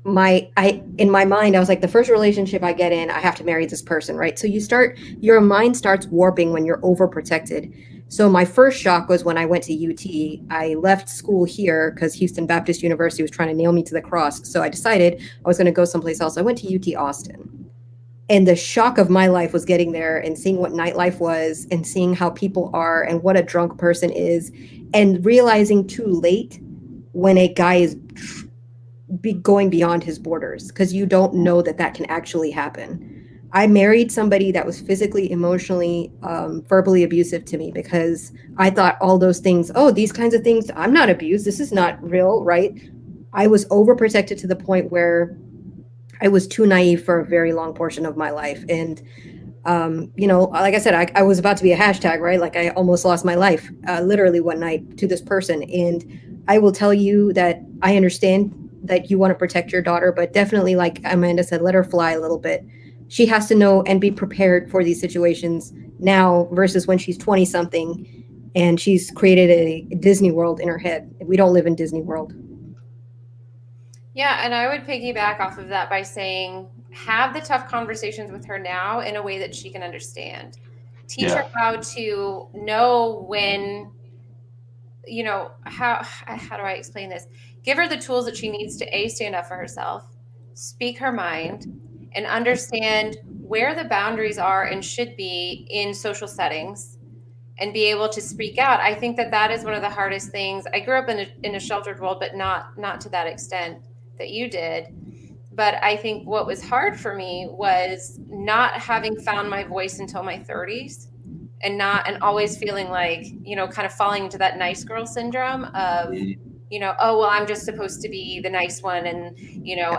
in my mind, I was like, the first relationship I get in, I have to marry this person, right? So your mind starts warping when you're overprotected. So my first shock was when I went to UT. I left school here because Houston Baptist University was trying to nail me to the cross. So I decided I was going to go someplace else. I went to UT Austin. And the shock of my life was getting there and seeing what nightlife was and seeing how people are and what a drunk person is, and realizing too late when a guy is going beyond his borders, because you don't know that can actually happen. I married somebody that was physically, emotionally, verbally abusive to me because I thought all those things, these kinds of things, I'm not abused. This is not real, right? I was overprotected to the point where I was too naive for a very long portion of my life. And, like I said, I was about to be a hashtag, right? Like I almost lost my life literally one night to this person. And I will tell you that I understand that you want to protect your daughter, but definitely, like Amanda said, let her fly a little bit. She has to know and be prepared for these situations now versus when she's 20 something and she's created a Disney World in her head. We don't live in Disney World. Yeah, and I would piggyback off of that by saying, have the tough conversations with her now in a way that she can understand. Teach her how to know when, how do I explain this? Give her the tools that she needs to stand up for herself, speak her mind, and understand where the boundaries are and should be in social settings, and be able to speak out. I think that is one of the hardest things. I grew up in a sheltered world, but not to that extent that you did. But I think what was hard for me was not having found my voice until my 30s, and always feeling like, kind of falling into that nice girl syndrome of, I'm just supposed to be the nice one. And,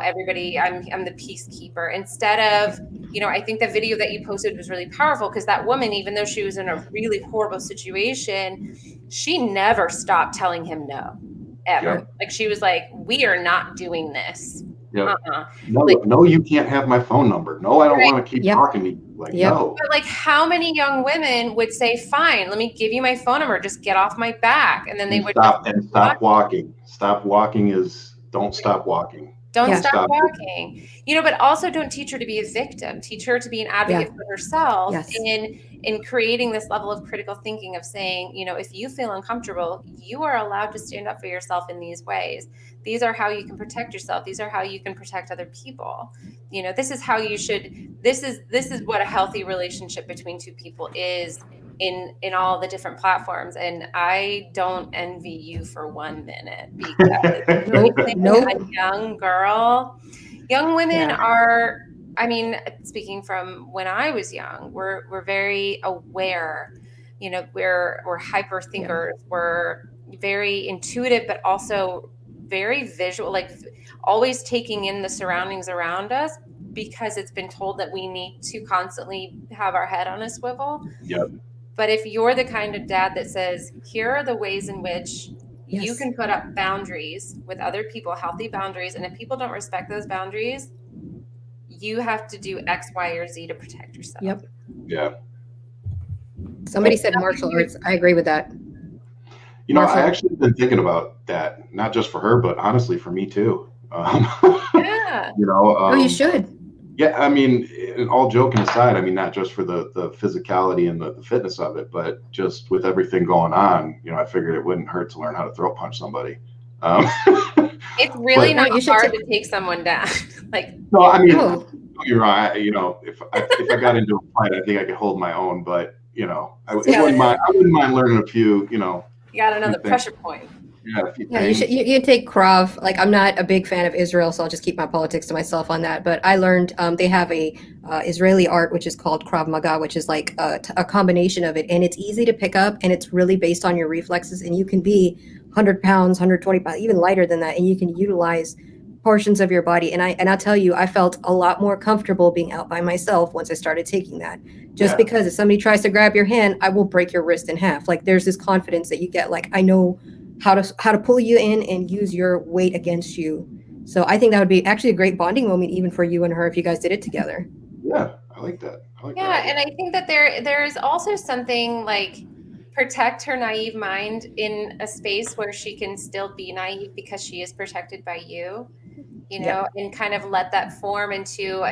everybody, I'm the peacekeeper, instead of, I think the video that you posted was really powerful, because that woman, even though she was in a really horrible situation, she never stopped telling him no, ever. Yep. Like, she was like, we are not doing this. Yep. No, you can't have my phone number. No, I don't want to keep talking to you. Like, no. But like, how many young women would say, fine, let me give you my phone number, just get off my back. And then they would stop walking. Stop walking don't stop walking. Don't stop walking. But also don't teach her to be a victim. Teach her to be an advocate for herself in creating this level of critical thinking of saying, if you feel uncomfortable, you are allowed to stand up for yourself in these ways. These are how you can protect yourself. These are how you can protect other people. This is how you should, this is what a healthy relationship between two people is in all the different platforms. And I don't envy you for 1 minute, because a young girl, young women are, speaking from when I was young, we're very aware, we're hyper thinkers, we're very intuitive, but also very visual, like always taking in the surroundings around us, because it's been told that we need to constantly have our head on a swivel. Yep. But if you're the kind of dad that says, here are the ways in which you can put up boundaries with other people, healthy boundaries, and if people don't respect those boundaries, you have to do X, Y, or Z to protect yourself. Yep. Yeah. Somebody said martial arts. I agree with that. I actually been thinking about that, not just for her, but honestly for me too. You should. Yeah, and all joking aside, not just for the physicality and the fitness of it, but just with everything going on, I figured it wouldn't hurt to learn how to throat punch somebody. It's really not hard to take someone down. You're right. If I got into a fight, I think I could hold my own, but I wouldn't mind learning a few. You got another pressure point. Yeah, you take Krav. Like, I'm not a big fan of Israel, so I'll just keep my politics to myself on that. But I learned they have a Israeli art which is called Krav Maga, which is like a combination of it, and it's easy to pick up, and it's really based on your reflexes, and you can be 100 pounds, 120 pounds, even lighter than that, and you can utilize portions of your body. And I'll tell you, I felt a lot more comfortable being out by myself once I started taking that. Just because if somebody tries to grab your hand, I will break your wrist in half. Like there's this confidence that you get, like I know how to pull you in and use your weight against you. So I think that would be actually a great bonding moment even for you and her if you guys did it together. Yeah, I like that. And I think that there's also something like protect her naive mind in a space where she can still be naive because she is protected by you, and kind of let that form into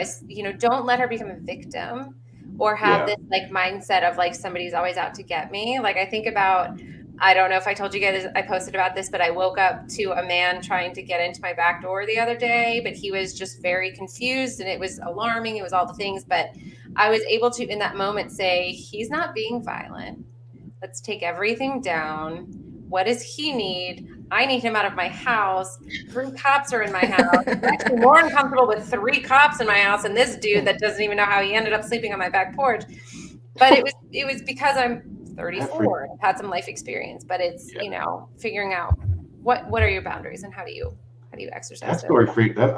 don't let her become a victim or have this like mindset of like somebody's always out to get me. Like I think about, I don't know if I told you guys, I posted about this, but I woke up to a man trying to get into my back door the other day, but he was just very confused and it was alarming. It was all the things, but I was able to, in that moment, say, he's not being violent. Let's take everything down. What does he need? I need him out of my house. 3 cops are in my house. I'm actually more uncomfortable with 3 cops in my house and this dude that doesn't even know how he ended up sleeping on my back porch. But it was because I'm 34 and I've had some life experience. But it's figuring out what are your boundaries and how do you exercise that story freaked that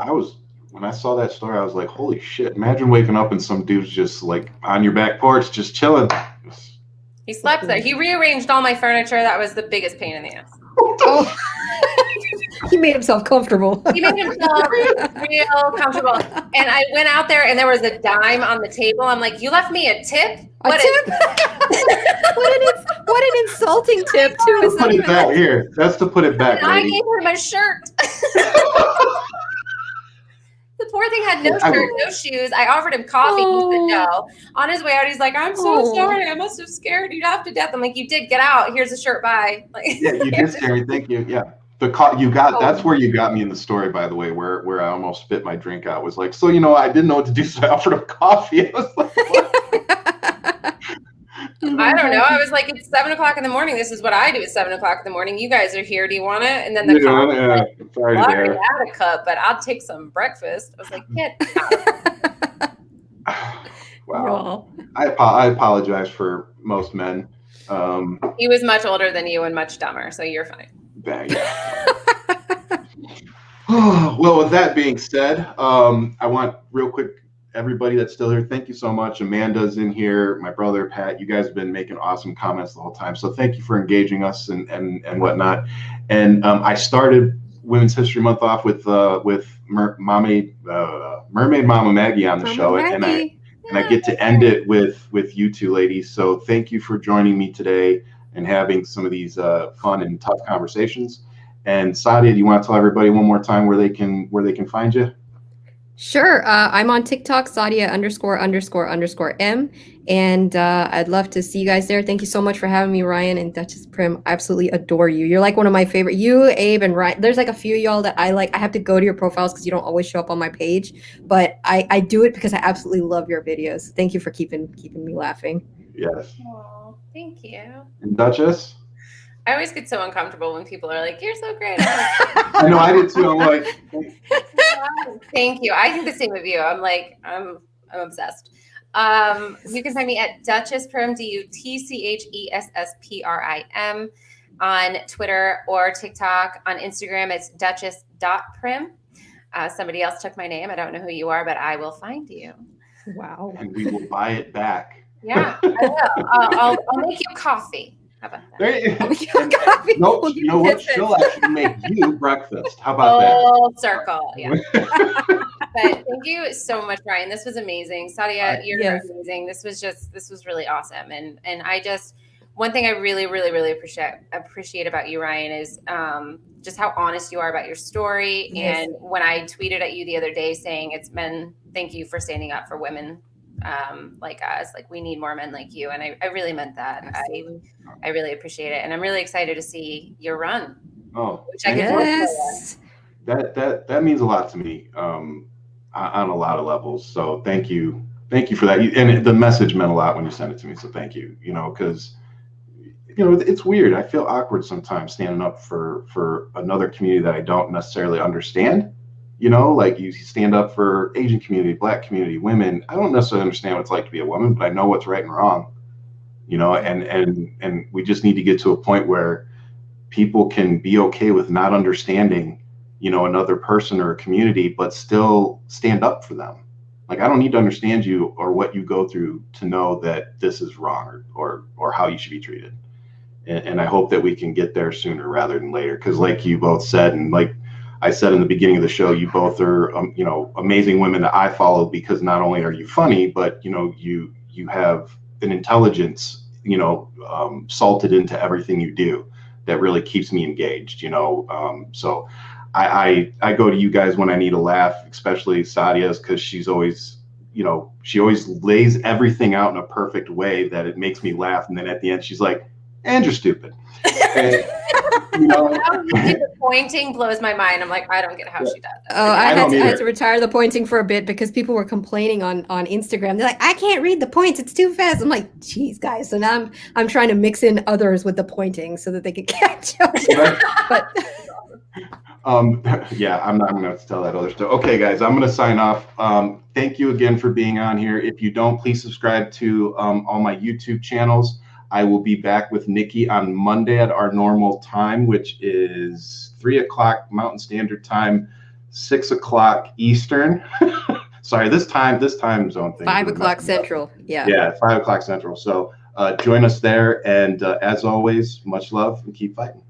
when I saw that story, I was like, holy shit, imagine waking up and some dude's just like on your back porch just chilling. He slept there. He rearranged all my furniture. That was the biggest pain in the ass. Oh, he made himself comfortable. He made himself real comfortable. And I went out there and there was a dime on the table. I'm like, you left me a tip? What an insulting tip too. To put it back here. That's to put it back. And I gave him a shirt. The poor thing had no shirt, no shoes. I offered him coffee. He said no. On his way out, he's like, I'm so sorry. I must have scared you half to death. I'm like, you did. Get out. Here's a shirt. Bye. Like, yeah, you did scare me. Thank you. Yeah. That's where you got me in the story, by the way, where I almost spit my drink out. Was like, so, I didn't know what to do. So I offered him coffee. I was like, what? I don't know. I was like, it's 7:00 in the morning. This is what I do at 7:00 in the morning. You guys are here. Do you want it? And then the coffee was like, well, I already had a cup, but I'll take some breakfast. I was like, get out. Wow. I apologize for most men. He was much older than you and much dumber, so you're fine. Well, with that being said, I want real quick, everybody that's still here, thank you so much. Amanda's in here, my brother Pat. You guys have been making awesome comments the whole time, so thank you for engaging us and whatnot. And I started Women's History Month off with Mermaid Mama Maggie on the show, and I get to end it with you two ladies. So thank you for joining me today and having some of these fun and tough conversations. And Saadia, do you want to tell everybody one more time where they can find you? Sure. I'm on TikTok, Saadia____M. And I'd love to see you guys there. Thank you so much for having me, Ryan and Dutchessprim. I absolutely adore you. You're like one of my favorite. You, Abe, and Ryan. There's like a few of y'all that I like. I have to go to your profiles because you don't always show up on my page. But I do it because I absolutely love your videos. Thank you for keeping me laughing. Yes. Oh, thank you. And Duchess? I always get so uncomfortable when people are like, you're so great. I know, I did too. I'm like, thank you. I think the same of you. I'm like, I'm obsessed. You can find me at Dutchessprim, DUTCHESSPRIM on Twitter or TikTok. On Instagram, it's Dutchess.prim. Somebody else took my name. I don't know who you are, but I will find you. Wow. And we will buy it back. Yeah, I will. I'll make you coffee. How about that? No, you know what? She'll actually make you breakfast. How about that? Circle, yeah. But thank you so much, Ryan. This was amazing. Saadia, you're amazing. This was really awesome. And I just, one thing I really, really, really appreciate about you, Ryan, is just how honest you are about your story. Yes. And when I tweeted at you the other day saying it's men, thank you for standing up for women like us, like we need more men like you. And I really meant that. I really appreciate it. And I'm really excited to see your run. Oh, which I can that means a lot to me on a lot of levels. So thank you for that. And the message meant a lot when you sent it to me. So thank you, because it's weird. I feel awkward sometimes standing up for another community that I don't necessarily understand. Like you stand up for Asian community, Black community, women. I don't necessarily understand what it's like to be a woman, but I know what's right and wrong, and we just need to get to a point where people can be okay with not understanding another person or a community, but still stand up for them. Like, I don't need to understand you or what you go through to know that this is wrong or how you should be treated. And I hope that we can get there sooner rather than later. Because like you both said, and like I said in the beginning of the show, you both are, amazing women that I follow, because not only are you funny, but, you have an intelligence, salted into everything you do that really keeps me engaged, so I go to you guys when I need a laugh, especially Saadia's, because she's always, she always lays everything out in a perfect way that it makes me laugh. And then at the end, she's like, and you're stupid. And, the pointing blows my mind. I'm like, I don't get how she does it. Oh, I had to retire the pointing for a bit because people were complaining on Instagram. They're like, I can't read the points. It's too fast. I'm like, geez, guys. So now I'm trying to mix in others with the pointing so that they can catch up. But yeah, I'm not going to tell that other stuff. Okay, guys, I'm going to sign off. Thank you again for being on here. If you don't, please subscribe to all my YouTube channels. I will be back with Nikki on Monday at our normal time, which is 3 o'clock Mountain Standard Time, 6 o'clock Eastern. Sorry, this time zone thing. 5 o'clock Central. Yeah. Yeah, 5 o'clock Central. So join us there. And as always, much love and keep fighting.